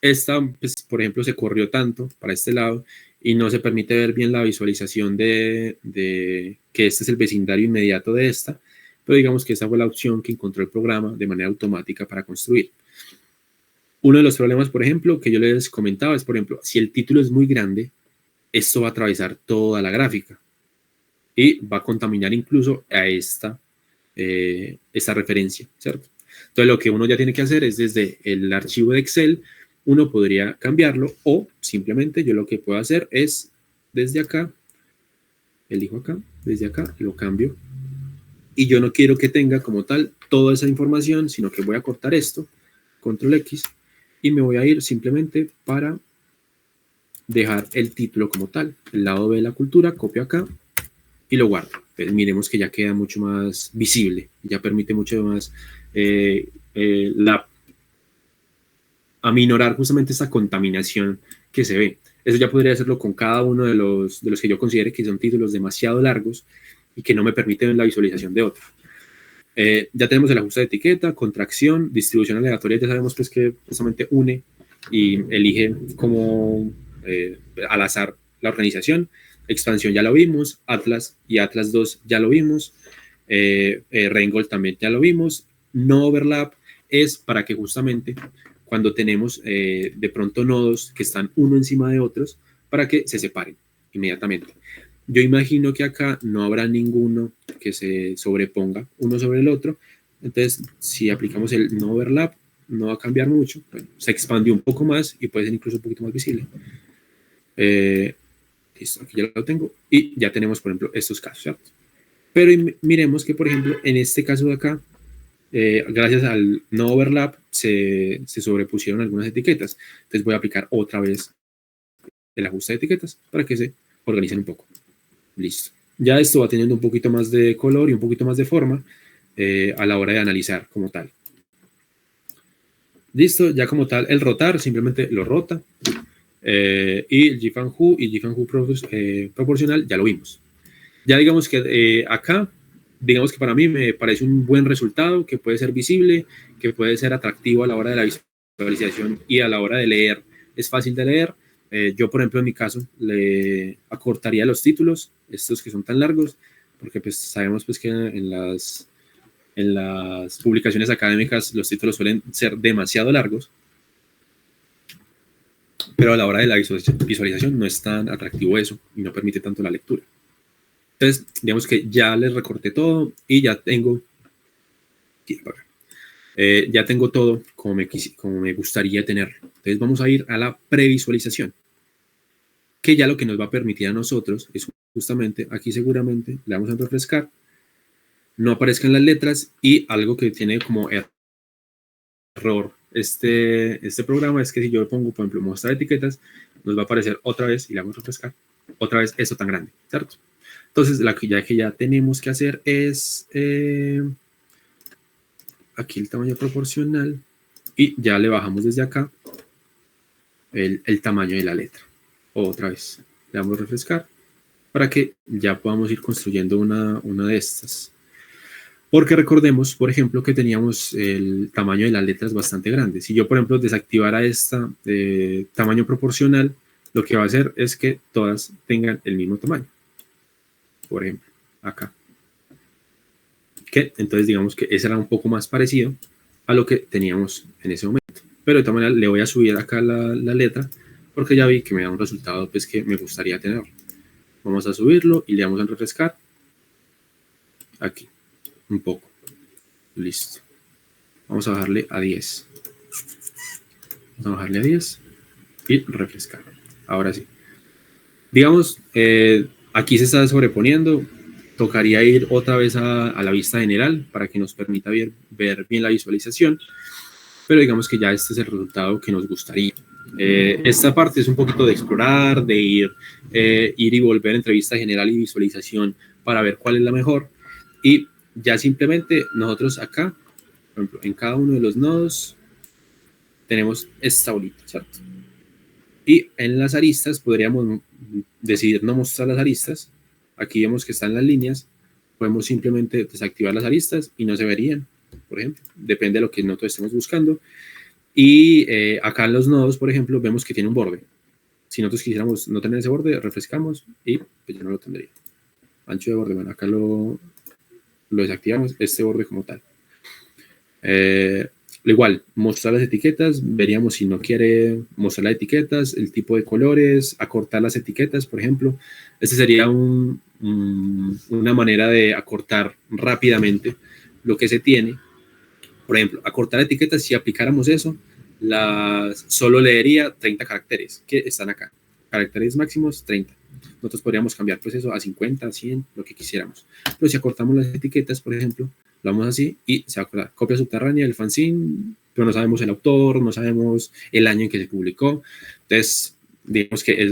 Esta, pues, por ejemplo, se corrió tanto para este lado y no se permite ver bien la visualización de que este es el vecindario inmediato de esta, pero digamos que esa fue la opción que encontró el programa de manera automática para construir. Uno de los problemas, por ejemplo, que yo les comentaba es, por ejemplo, si el título es muy grande, esto va a atravesar toda la gráfica y va a contaminar incluso a esta referencia, ¿cierto? Entonces, lo que uno ya tiene que hacer es desde el archivo de Excel, uno podría cambiarlo o simplemente yo lo que puedo hacer es desde acá, elijo acá, desde acá lo cambio y yo no quiero que tenga como tal toda esa información, sino que voy a cortar esto, control X y me voy a ir simplemente para dejar el título como tal, el lado B de la cultura, copio acá y lo guardo. pues miremos que ya queda mucho más visible, ya permite mucho más aminorar justamente esta contaminación que se ve. Eso ya podría hacerlo con cada uno de los que yo considere que son títulos demasiado largos y que no me permiten la visualización de otro. Ya tenemos el ajuste de etiqueta, contracción, distribución aleatoria, ya sabemos pues que justamente une y elige como al azar la organización. Expansión ya lo vimos, Atlas y Atlas 2 ya lo vimos, Rheingold también ya lo vimos. No overlap es para que justamente cuando tenemos de pronto nodos que están uno encima de otros, para que se separen inmediatamente. Yo imagino que acá no habrá ninguno que se sobreponga uno sobre el otro, entonces si aplicamos el no overlap, no va a cambiar mucho, bueno, se expandió un poco más y puede ser incluso un poquito más visible. Listo, aquí ya lo tengo, y ya tenemos, por ejemplo, estos casos, ¿cierto? Pero miremos que, por ejemplo, en este caso de acá, gracias al no overlap, se sobrepusieron algunas etiquetas. Entonces voy a aplicar otra vez el ajuste de etiquetas para que se organicen un poco. Listo. Ya esto va teniendo un poquito más de color y un poquito más de forma a la hora de analizar como tal. Listo, ya como tal, el rotar simplemente lo rota. Y el GFAN-Who y GFAN-Who proporcional ya lo vimos. Ya digamos que acá, digamos que para mí me parece un buen resultado, que puede ser visible, que puede ser atractivo a la hora de la visualización y a la hora de leer. Es fácil de leer. Yo, por ejemplo, en mi caso, le acortaría los títulos, estos que son tan largos, porque pues sabemos pues, que en las publicaciones académicas los títulos suelen ser demasiado largos, pero a la hora de la visualización no es tan atractivo eso y no permite tanto la lectura. Entonces, digamos que ya les recorté todo y ya tengo como me gustaría tenerlo. Entonces vamos a ir a la previsualización, que ya lo que nos va a permitir a nosotros es justamente, aquí seguramente le vamos a refrescar, no aparezcan las letras, y algo que tiene como error este programa es que si yo pongo, por ejemplo, mostrar etiquetas, nos va a aparecer otra vez, y le vamos a refrescar, otra vez esto tan grande, ¿cierto? Entonces, la que ya tenemos que hacer es aquí el tamaño proporcional, y ya le bajamos desde acá el tamaño de la letra. Otra vez, le damos a refrescar para que ya podamos ir construyendo una de estas. Porque recordemos, por ejemplo, que teníamos el tamaño de las letras bastante grande. Si yo, por ejemplo, desactivara esta tamaño proporcional, lo que va a hacer es que todas tengan el mismo tamaño. Por ejemplo, acá. Entonces, digamos que ese era un poco más parecido a lo que teníamos en ese momento. Pero de todas maneras, le voy a subir acá la letra, porque ya vi que me da un resultado pues, que me gustaría tener. Vamos a subirlo y le damos a refrescar. Aquí. Un poco. Listo. Vamos a bajarle a 10. Vamos a bajarle a 10 y refrescar. Ahora sí. Digamos, aquí se está sobreponiendo. Tocaría ir otra vez a la vista general para que nos permita ver bien la visualización. Pero digamos que ya este es el resultado que nos gustaría. Esta parte es un poquito de explorar, de ir y volver entre vista general y visualización para ver cuál es la mejor. Y ya simplemente nosotros acá, por ejemplo, en cada uno de los nodos tenemos esta bolita, ¿cierto? Y en las aristas podríamos decidir no mostrar las aristas. Aquí vemos que están las líneas. Podemos simplemente desactivar las aristas y no se verían, por ejemplo. Depende de lo que nosotros estemos buscando. Y acá en los nodos, por ejemplo, vemos que tiene un borde. Si nosotros quisiéramos no tener ese borde, refrescamos y pues ya no lo tendría. Ancho de borde, bueno, acá lo desactivamos, este borde como tal. Igual, mostrar las etiquetas, veríamos si no quiere mostrar las etiquetas, el tipo de colores, acortar las etiquetas, por ejemplo. Este sería una manera de acortar rápidamente lo que se tiene. Por ejemplo, acortar etiquetas, si aplicáramos eso, solo leería 30 caracteres que están acá. Caracteres máximos, 30. Nosotros podríamos cambiar pues eso a 50, 100, lo que quisiéramos. Pero si acortamos las etiquetas, por ejemplo, lo vamos así y se va a acordar. Copia subterránea del fanzine, pero no sabemos el autor, no sabemos el año en que se publicó. Entonces, digamos que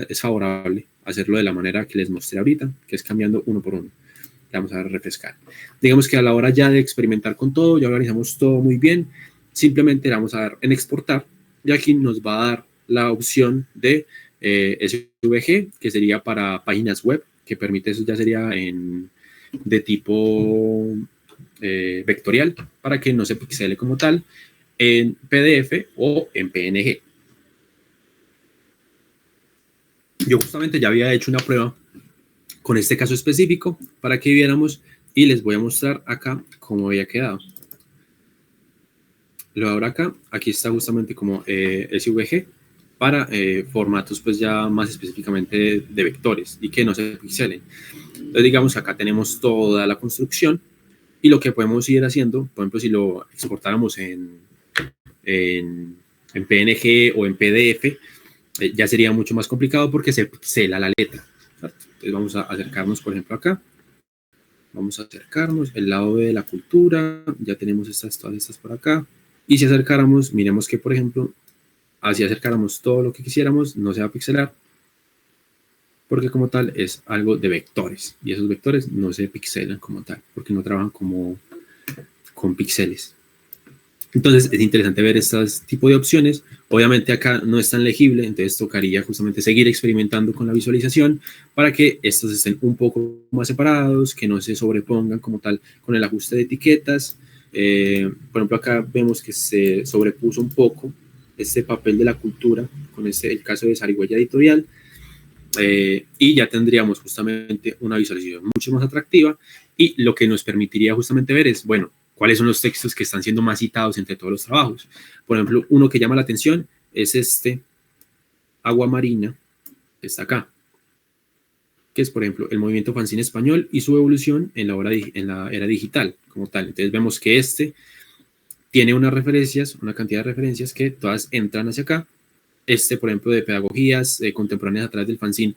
es favorable hacerlo de la manera que les mostré ahorita, que es cambiando uno por uno. le vamos a dar a refrescar. Digamos que a la hora ya de experimentar con todo, ya organizamos todo muy bien, simplemente le vamos a dar en exportar y aquí nos va a dar la opción de SVG, que sería para páginas web, que permite, eso ya sería de tipo vectorial, para que no se pixele como tal, en PDF o en PNG. Yo justamente ya había hecho una prueba con este caso específico para que viéramos y les voy a mostrar acá cómo había quedado. Lo abro acá, aquí está justamente como SVG para formatos pues ya más específicamente de vectores y que no se pixelen. Entonces digamos acá tenemos toda la construcción y lo que podemos ir haciendo, por ejemplo si lo exportáramos en PNG o en PDF, ya sería mucho más complicado porque se pixela la letra, ¿cierto? Entonces vamos a acercarnos, por ejemplo, acá. Vamos a acercarnos, el lado de la cultura, ya tenemos todas estas por acá. Y si acercáramos, miremos que, por ejemplo, así acercáramos todo lo que quisiéramos, no se va a pixelar, porque como tal es algo de vectores. Y esos vectores no se pixelan como tal, porque no trabajan con píxeles. Entonces es interesante ver estos tipos de opciones. Obviamente acá no es tan legible, entonces tocaría justamente seguir experimentando con la visualización para que estos estén un poco más separados, que no se sobrepongan como tal con el ajuste de etiquetas. Por ejemplo, acá vemos que se sobrepuso un poco este papel de la cultura con el caso de Zarigüeya Editorial. Y ya tendríamos justamente una visualización mucho más atractiva y lo que nos permitiría justamente ver es, bueno, cuáles son los textos que están siendo más citados entre todos los trabajos. Por ejemplo, uno que llama la atención es este Agua Marina, que está acá, que es, por ejemplo, el movimiento fanzine español y su evolución en la era digital, como tal. Entonces vemos que este tiene unas referencias, una cantidad de referencias que todas entran hacia acá. Este, por ejemplo, de pedagogías contemporáneas a través del fanzine,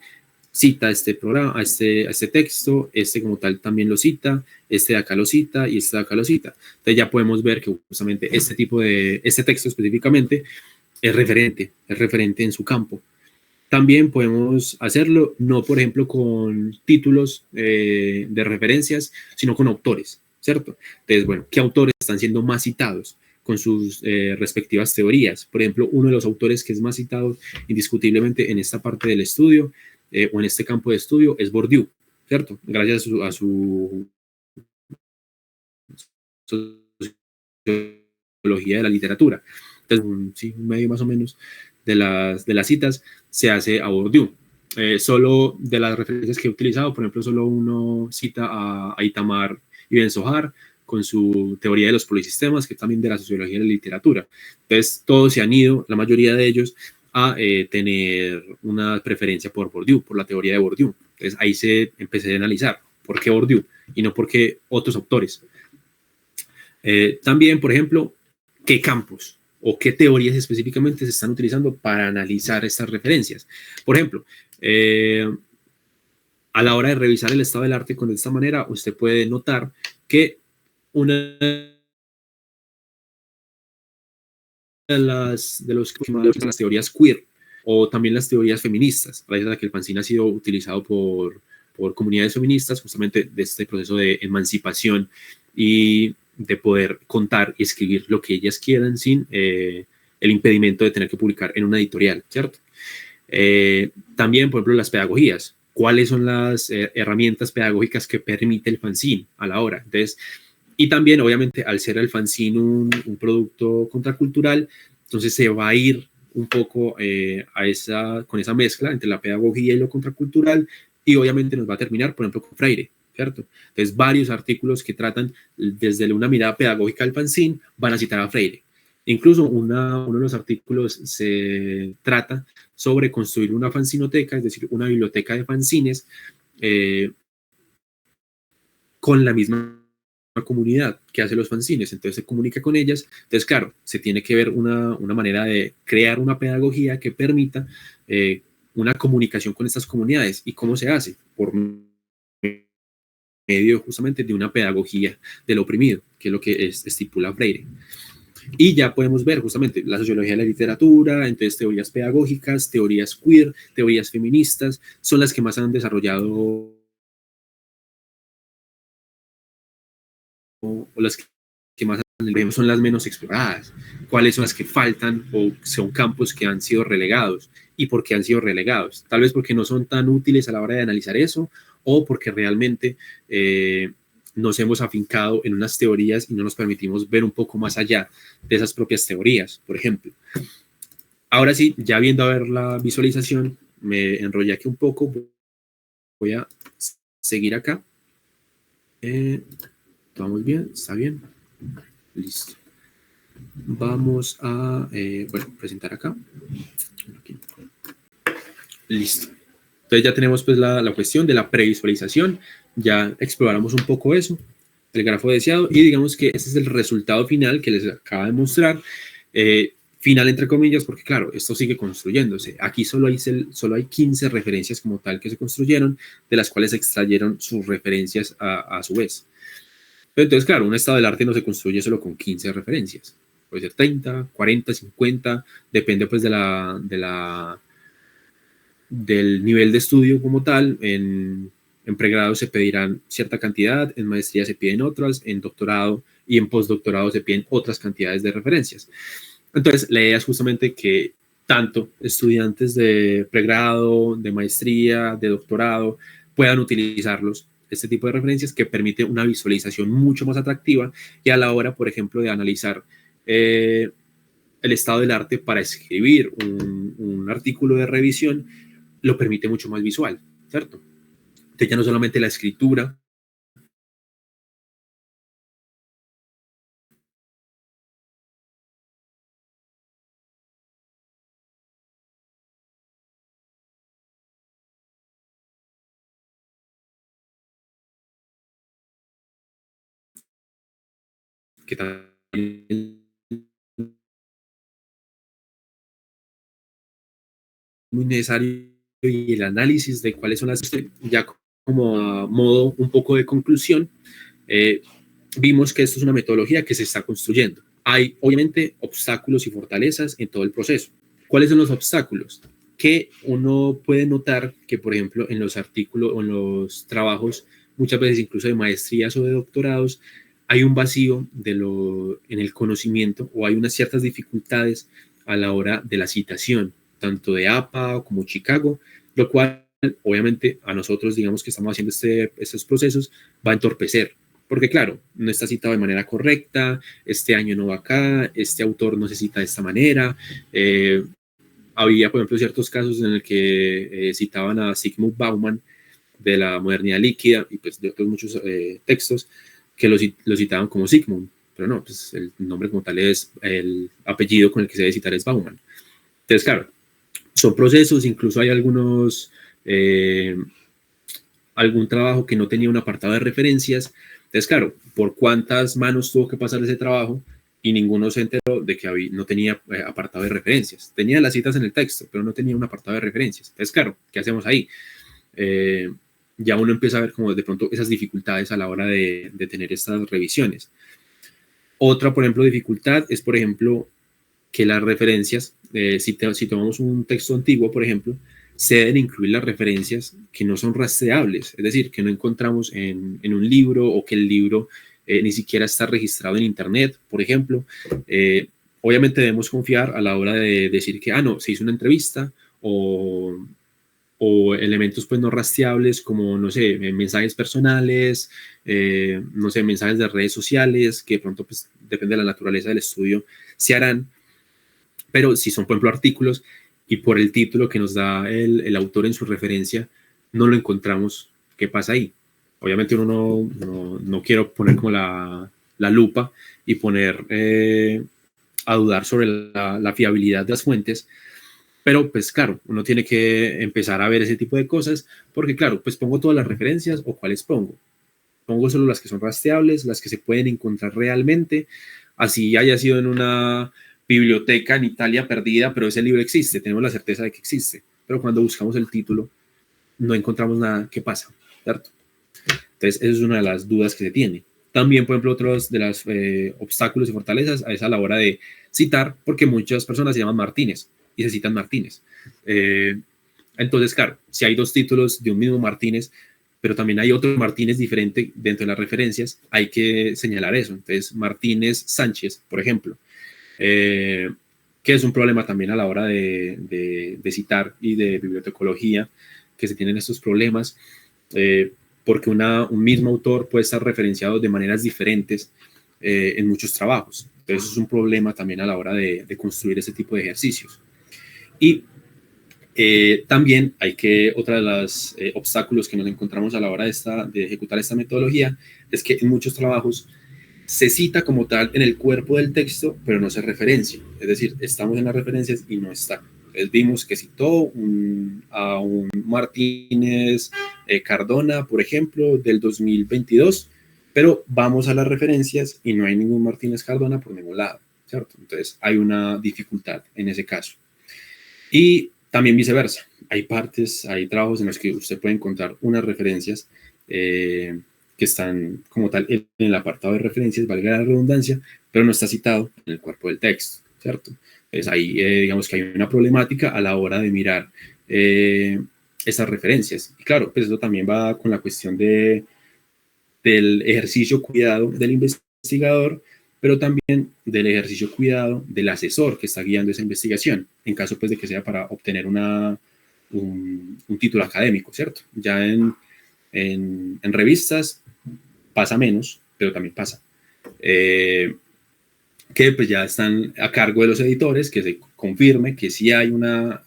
cita este programa, a este texto, este como tal también lo cita, este de acá lo cita y este de acá lo cita. Entonces ya podemos ver que justamente este texto específicamente es referente en su campo. También podemos hacerlo, no por ejemplo con títulos de referencias, sino con autores, ¿cierto? Entonces, bueno, ¿qué autores están siendo más citados con sus respectivas teorías? Por ejemplo, uno de los autores que es más citado indiscutiblemente en esta parte del estudio o en este campo de estudio es Bourdieu, ¿cierto? Gracias a su sociología de la literatura. Entonces, sí, un medio más o menos de las citas se hace a Bourdieu. Solo de las referencias que he utilizado, por ejemplo, solo uno cita a Itamar Ibn Zohar con su teoría de los polisistemas, que también de la sociología de la literatura. Entonces, todos se han ido, la mayoría de ellos, a tener una preferencia por Bourdieu, por la teoría de Bourdieu. Entonces, ahí empecé a analizar por qué Bourdieu y no por qué otros autores. También, por ejemplo, qué campos o qué teorías específicamente se están utilizando para analizar estas referencias. Por ejemplo, a la hora de revisar el estado del arte de esta manera, usted puede notar que una de las teorías queer o también las teorías feministas, gracias a que el fanzine ha sido utilizado por comunidades feministas justamente de este proceso de emancipación y de poder contar y escribir lo que ellas quieran sin el impedimento de tener que publicar en una editorial, ¿cierto? También, por ejemplo, las pedagogías. ¿Cuáles son las herramientas pedagógicas que permite el fanzine a la hora? Entonces, y también, obviamente, al ser el fanzine un producto contracultural, entonces se va a ir un poco con esa mezcla entre la pedagogía y lo contracultural y obviamente nos va a terminar, por ejemplo, con Freire, ¿cierto? Entonces, varios artículos que tratan desde una mirada pedagógica del fanzine van a citar a Freire. Incluso uno de los artículos se trata sobre construir una fanzinoteca, es decir, una biblioteca de fanzines con la misma comunidad que hace los fanzines, entonces se comunica con ellas. Entonces, claro, se tiene que ver una manera de crear una pedagogía que permita una comunicación con estas comunidades. ¿Y cómo se hace? Por medio justamente de una pedagogía del oprimido, que es lo que estipula Freire. Y ya podemos ver justamente la sociología de la literatura, entonces teorías pedagógicas, teorías queer, teorías feministas, son las que más han desarrollado o las que más son las menos exploradas, cuáles son las que faltan o son campos que han sido relegados y por qué han sido relegados. Tal vez porque no son tan útiles a la hora de analizar eso o porque realmente nos hemos afincado en unas teorías y no nos permitimos ver un poco más allá de esas propias teorías, por ejemplo. Ahora sí, ya viendo a ver la visualización, me enrollé aquí un poco, voy a seguir acá. ¿Vamos bien? ¿Está bien? Listo. Vamos a, presentar acá. Aquí. Listo. Entonces ya tenemos pues la cuestión de la previsualización. Ya exploramos un poco eso, el grafo deseado, y digamos que ese es el resultado final que les acaba de mostrar. Final entre comillas, porque claro, esto sigue construyéndose. Aquí solo hay 15 referencias como tal que se construyeron, de las cuales se extrayeron sus referencias a su vez. Pero entonces, claro, un estado del arte no se construye solo con 15 referencias. Puede ser 30, 40, 50, depende pues del nivel de estudio como tal. En pregrado se pedirán cierta cantidad, en maestría se piden otras, en doctorado y en postdoctorado se piden otras cantidades de referencias. Entonces, la idea es justamente que tanto estudiantes de pregrado, de maestría, de doctorado, puedan utilizarlos, este tipo de referencias que permite una visualización mucho más atractiva y a la hora, por ejemplo, de analizar el estado del arte para escribir un artículo de revisión, lo permite mucho más visual, ¿cierto? Entonces ya no solamente la escritura, que también muy necesario, y el análisis de cuáles son las, ya como a modo un poco de conclusión, vimos que esto es una metodología que se está construyendo. Hay obviamente obstáculos y fortalezas en todo el proceso. ¿Cuáles son los obstáculos? Que uno puede notar que, por ejemplo, en los artículos o en los trabajos, muchas veces incluso de maestrías o de doctorados, hay un vacío en el conocimiento, o hay unas ciertas dificultades a la hora de la citación, tanto de APA como Chicago, lo cual obviamente a nosotros, digamos que estamos haciendo estos procesos, va a entorpecer. Porque claro, no está citado de manera correcta, este año no va acá, este autor no se cita de esta manera. Había, por ejemplo, ciertos casos en el que citaban a Zygmunt Bauman de la modernidad líquida y pues de otros muchos textos que lo citaban como Zygmunt, pero no, pues el nombre como tal es el apellido con el que se debe citar es Bauman. Entonces, claro, son procesos, incluso hay algún trabajo que no tenía un apartado de referencias. Entonces, claro, por cuántas manos tuvo que pasar ese trabajo y ninguno se enteró de que no tenía apartado de referencias. Tenía las citas en el texto, pero no tenía un apartado de referencias. Entonces, claro, ¿qué hacemos ahí? Ya uno empieza a ver como de pronto esas dificultades a la hora de tener estas revisiones. Otra, por ejemplo, dificultad es, por ejemplo, que las referencias, si tomamos un texto antiguo, por ejemplo, se deben incluir las referencias que no son rastreables, es decir, que no encontramos en un libro, o que el libro ni siquiera está registrado en internet, por ejemplo. Obviamente debemos confiar a la hora de decir que, no, se hizo una entrevista, o elementos pues no rastreables como, no sé, mensajes personales, no sé, mensajes de redes sociales, que de pronto pues depende de la naturaleza del estudio, se harán. Pero si son, por ejemplo, artículos y por el título que nos da el autor en su referencia, no lo encontramos, ¿qué pasa ahí? Obviamente uno no quiero poner como la lupa y poner a dudar sobre la fiabilidad de las fuentes, pero pues claro, uno tiene que empezar a ver ese tipo de cosas, porque claro, pues pongo todas las referencias, o cuáles pongo. Pongo solo las que son rastreables, las que se pueden encontrar realmente, así haya sido en una biblioteca en Italia perdida, pero ese libro existe, tenemos la certeza de que existe, pero cuando buscamos el título no encontramos nada. ¿Qué pasa? ¿Cierto? Entonces, esa es una de las dudas que se tiene. También, por ejemplo, otros de los obstáculos y fortalezas es a la hora de citar, porque muchas personas se llaman Martínez y se citan Martínez. Entonces, claro, si hay dos títulos de un mismo Martínez, pero también hay otro Martínez diferente dentro de las referencias, hay que señalar eso. Entonces, Martínez Sánchez, por ejemplo, que es un problema también a la hora de citar y de bibliotecología, que se tienen estos problemas, porque un mismo autor puede estar referenciado de maneras diferentes en muchos trabajos. Entonces, es un problema también a la hora de construir ese tipo de ejercicios. Y también otra de los obstáculos que nos encontramos a la hora de ejecutar esta metodología es que en muchos trabajos se cita como tal en el cuerpo del texto, pero no se referencia. Es decir, estamos en las referencias y no está. Entonces vimos que citó a un Martínez Cardona, por ejemplo, del 2022, pero vamos a las referencias y no hay ningún Martínez Cardona por ningún lado, ¿cierto? Entonces hay una dificultad en ese caso. Y también viceversa. Hay trabajos en los que usted puede encontrar unas referencias que están como tal en el apartado de referencias, valga la redundancia, pero no está citado en el cuerpo del texto, ¿cierto? Entonces ahí digamos que hay una problemática a la hora de mirar esas referencias. Y claro, pues eso también va con la cuestión del ejercicio cuidado del investigador, pero también del ejercicio cuidado del asesor que está guiando esa investigación, en caso pues de que sea para obtener un título académico, ¿cierto? Ya en revistas pasa menos, pero también pasa. Que pues ya están a cargo de los editores, que se confirme que si hay una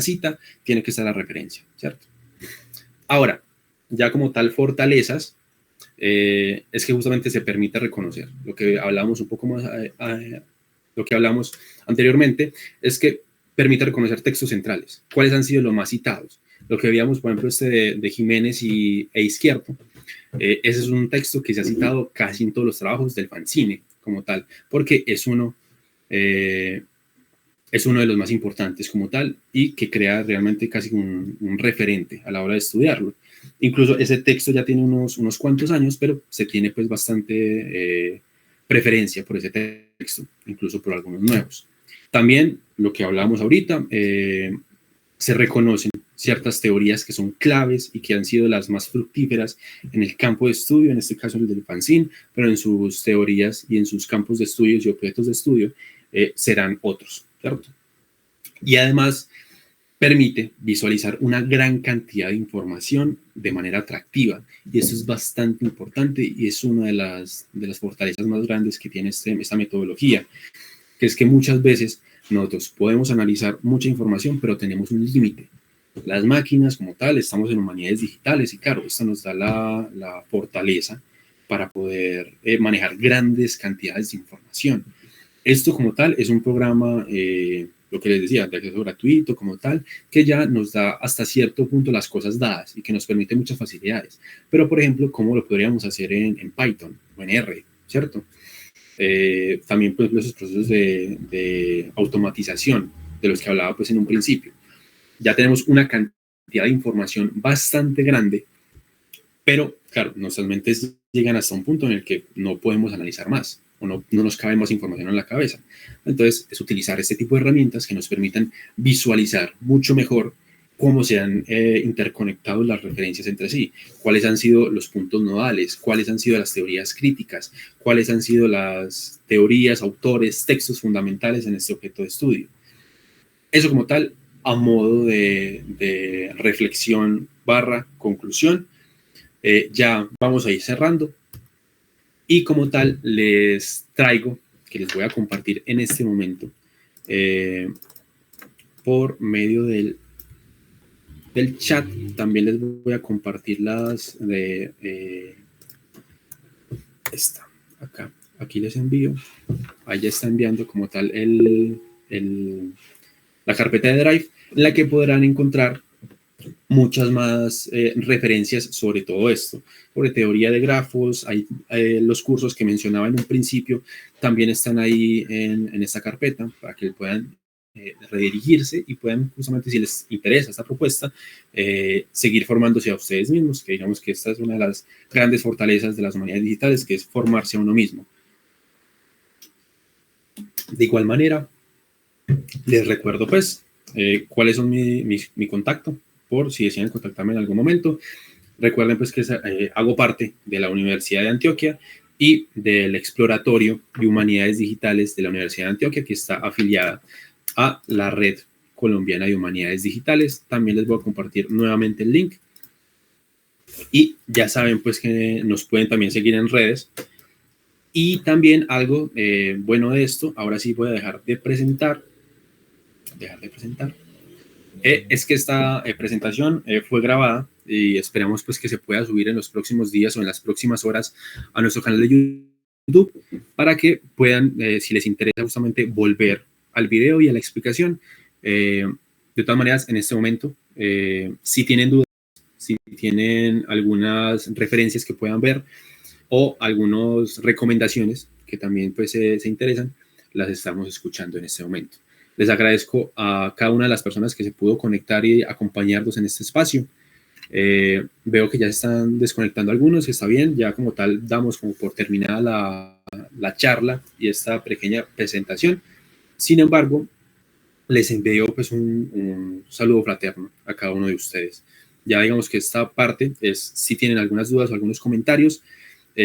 cita, tiene que estar la referencia, ¿cierto? Ahora, ya como tal fortalezas, es que justamente se permite reconocer. Lo que hablamos un poco más, lo que hablamos anteriormente, es que permite reconocer textos centrales. ¿Cuáles han sido los más citados? Lo que veíamos, por ejemplo, de Jiménez e Izquierdo. Ese es un texto que se ha citado casi en todos los trabajos del fanzine como tal, porque es uno de los más importantes como tal y que crea realmente casi un referente a la hora de estudiarlo. Incluso ese texto ya tiene unos cuantos años, pero se tiene pues bastante preferencia por ese texto, incluso por algunos nuevos. También lo que hablábamos ahorita, se reconocen ciertas teorías que son claves y que han sido las más fructíferas en el campo de estudio, en este caso el del fanzine, pero en sus teorías y en sus campos de estudios y objetos de estudio serán otros, ¿cierto? Y además permite visualizar una gran cantidad de información de manera atractiva, y eso es bastante importante y es una de las fortalezas más grandes que tiene esta metodología, que es que muchas veces nosotros podemos analizar mucha información, pero tenemos un límite. Las máquinas como tal, estamos en humanidades digitales y claro, esto nos da la fortaleza para poder manejar grandes cantidades de información. Esto como tal es un programa, lo que les decía, de acceso gratuito como tal, que ya nos da hasta cierto punto las cosas dadas y que nos permite muchas facilidades. Pero, por ejemplo, ¿cómo lo podríamos hacer en Python o en R, ¿cierto? También, por ejemplo, esos procesos de automatización de los que hablaba pues en un principio. Ya tenemos una cantidad de información bastante grande, pero, claro, nuestras mentes llegan hasta un punto en el que no podemos analizar más o no nos cabe más información en la cabeza. Entonces, es utilizar este tipo de herramientas que nos permitan visualizar mucho mejor cómo se han interconectado las referencias entre sí, cuáles han sido los puntos nodales, cuáles han sido las teorías críticas, cuáles han sido las teorías, autores, textos fundamentales en este objeto de estudio. Eso como tal, a modo de reflexión / conclusión, ya vamos a ir cerrando. Y como tal, les traigo, que les voy a compartir en este momento, por medio del chat, también les voy a compartir las de esta, acá. Aquí les envío. Ahí ya está enviando como tal la carpeta de Drive, en la que podrán encontrar muchas más referencias sobre todo esto, sobre teoría de grafos. Hay los cursos que mencionaba en un principio, también están ahí en esta carpeta para que puedan redirigirse y puedan, justamente si les interesa esta propuesta, seguir formándose a ustedes mismos, que digamos que esta es una de las grandes fortalezas de las humanidades digitales, que es formarse a uno mismo. De igual manera, les recuerdo pues cuáles son mi contacto, por si desean contactarme en algún momento. Recuerden pues que hago parte de la Universidad de Antioquia y del Exploratorio de Humanidades Digitales de la Universidad de Antioquia, que está afiliada a la Red Colombiana de Humanidades Digitales. También les voy a compartir nuevamente el link. Y ya saben pues que nos pueden también seguir en redes. Y también algo bueno de esto, ahora sí voy a dejar de presentar. Es que esta presentación fue grabada y esperamos pues que se pueda subir en los próximos días o en las próximas horas a nuestro canal de YouTube para que puedan, si les interesa justamente, volver al video y a la explicación. De todas maneras, en este momento, si tienen dudas, si tienen algunas referencias que puedan ver o algunas recomendaciones que también pues se interesan, las estamos escuchando en este momento. Les agradezco a cada una de las personas que se pudo conectar y acompañarnos en este espacio. Veo que ya se están desconectando algunos, está bien, ya como tal damos como por terminada la charla y esta pequeña presentación. Sin embargo, les envío pues un saludo fraterno a cada uno de ustedes. Ya digamos que esta parte es, si tienen algunas dudas o algunos comentarios,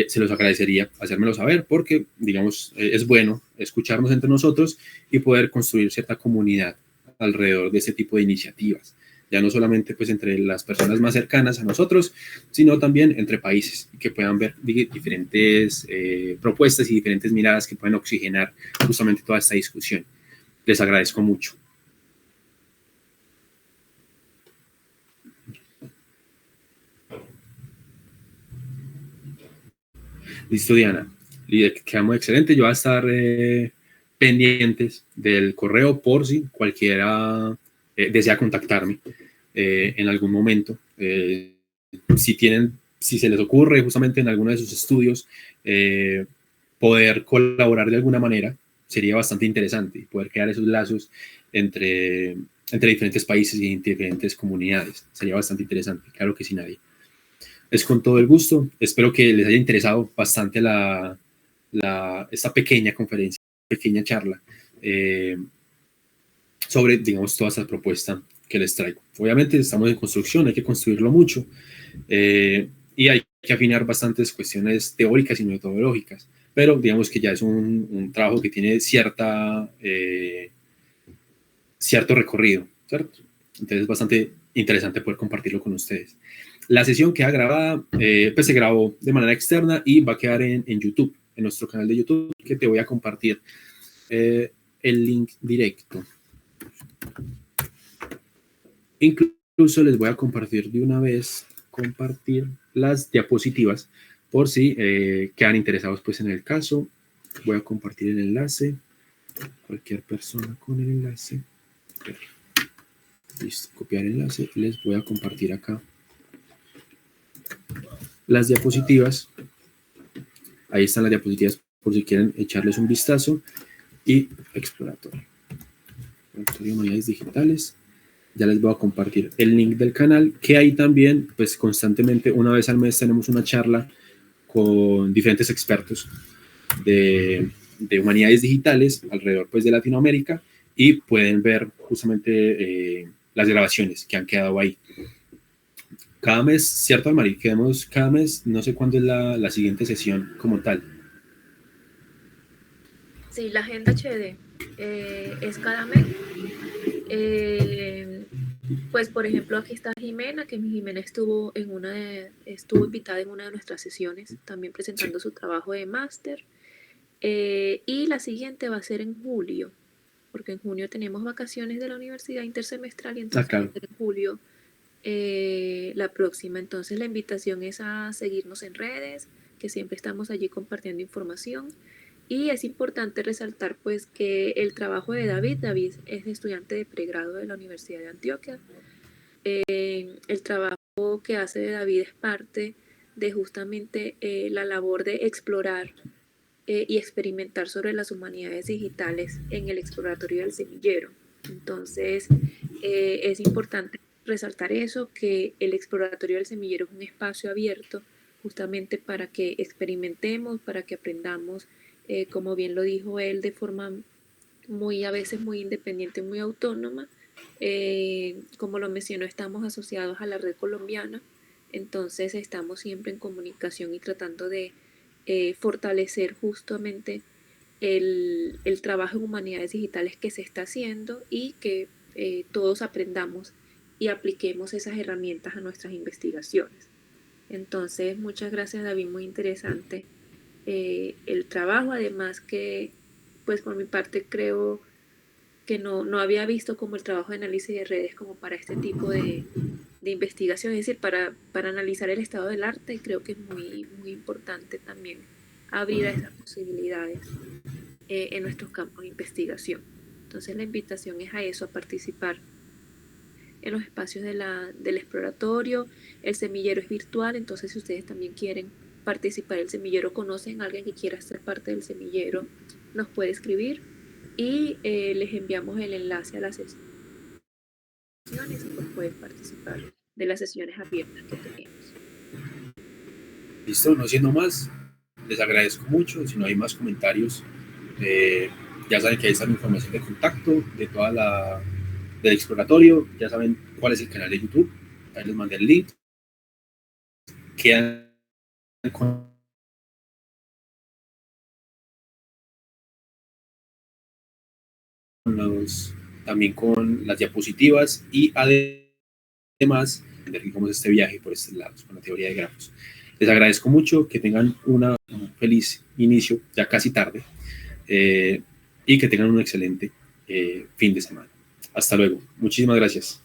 se los agradecería hacérmelo saber porque, digamos, es bueno escucharnos entre nosotros y poder construir cierta comunidad alrededor de este tipo de iniciativas. Ya no solamente pues entre las personas más cercanas a nosotros, sino también entre países que puedan ver diferentes propuestas y diferentes miradas que puedan oxigenar justamente toda esta discusión. Les agradezco mucho. Listo, Diana. Quedamos excelente. Yo voy a estar pendientes del correo por si cualquiera desea contactarme en algún momento. Si se les ocurre justamente en alguno de sus estudios poder colaborar de alguna manera, sería bastante interesante poder crear esos lazos entre diferentes países y diferentes comunidades. Sería bastante interesante, claro que sí, nadie. Es con todo el gusto. Espero que les haya interesado bastante esta pequeña conferencia, pequeña charla sobre, digamos, toda esta propuesta que les traigo. Obviamente estamos en construcción, hay que construirlo mucho y hay que afinar bastantes cuestiones teóricas y metodológicas, pero digamos que ya es un trabajo que tiene cierto recorrido, ¿cierto? Entonces es bastante interesante poder compartirlo con ustedes. La sesión queda grabada, pues se grabó de manera externa y va a quedar en YouTube, en nuestro canal de YouTube, que te voy a compartir el link directo. Incluso les voy a compartir de una vez, las diapositivas, por si quedan interesados pues en el caso. Voy a compartir el enlace, cualquier persona con el enlace. Listo, copiar enlace, les voy a compartir acá las diapositivas. Ahí están las diapositivas por si quieren echarles un vistazo. Y exploratorio de humanidades digitales. Ya les voy a compartir el link del canal, que ahí también, pues constantemente, una vez al mes tenemos una charla con diferentes expertos de humanidades digitales alrededor pues de Latinoamérica y pueden ver justamente las grabaciones que han quedado ahí. Cada mes, ¿cierto, Almari? Quedamos cada mes, no sé cuándo es la siguiente sesión como tal. Sí, la agenda HD es cada mes. Pues, por ejemplo, aquí está Jimena, que Jimena estuvo invitada en una de nuestras sesiones, también presentando su trabajo de máster. Y la siguiente va a ser en julio, porque en junio tenemos vacaciones de la universidad intersemestral y entonces va a ser en julio la próxima. Entonces la invitación es a seguirnos en redes, que siempre estamos allí compartiendo información. Y es importante resaltar pues que el trabajo de David es estudiante de pregrado de la Universidad de Antioquia. El trabajo que hace David es parte de justamente la labor de explorar y experimentar sobre las humanidades digitales en el exploratorio del semillero. Entonces es importante resaltar eso, que el exploratorio del semillero es un espacio abierto justamente para que experimentemos, para que aprendamos, como bien lo dijo él, de forma a veces muy independiente, muy autónoma. Como lo mencionó, estamos asociados a la red colombiana Entonces estamos siempre en comunicación y tratando de fortalecer justamente el trabajo en humanidades digitales que se está haciendo y que todos aprendamos y apliquemos esas herramientas a nuestras investigaciones. Entonces, muchas gracias, David, muy interesante el trabajo, además que, pues por mi parte creo que no había visto como el trabajo de análisis de redes como para este tipo de investigación, es decir, para analizar el estado del arte, y creo que es muy, muy importante también abrir a esas posibilidades en nuestros campos de investigación. Entonces la invitación es a eso, a participar en los espacios del exploratorio. El semillero es virtual, entonces si ustedes también quieren participar del semillero, conocen a alguien que quiera ser parte del semillero, nos puede escribir y les enviamos el enlace a las sesiones y pues pueden participar de las sesiones abiertas que tenemos. Listo, no siendo más, les agradezco mucho. Si no hay más comentarios, ya saben que ahí está la información de contacto de del exploratorio, ya saben cuál es el canal de YouTube, ahí les mandé el link. Quedan con también con las diapositivas y además cómo es este viaje por estos lados con la teoría de grafos. Les agradezco mucho, que tengan un feliz inicio, ya casi tarde, y que tengan un excelente fin de semana. Hasta luego. Muchísimas gracias.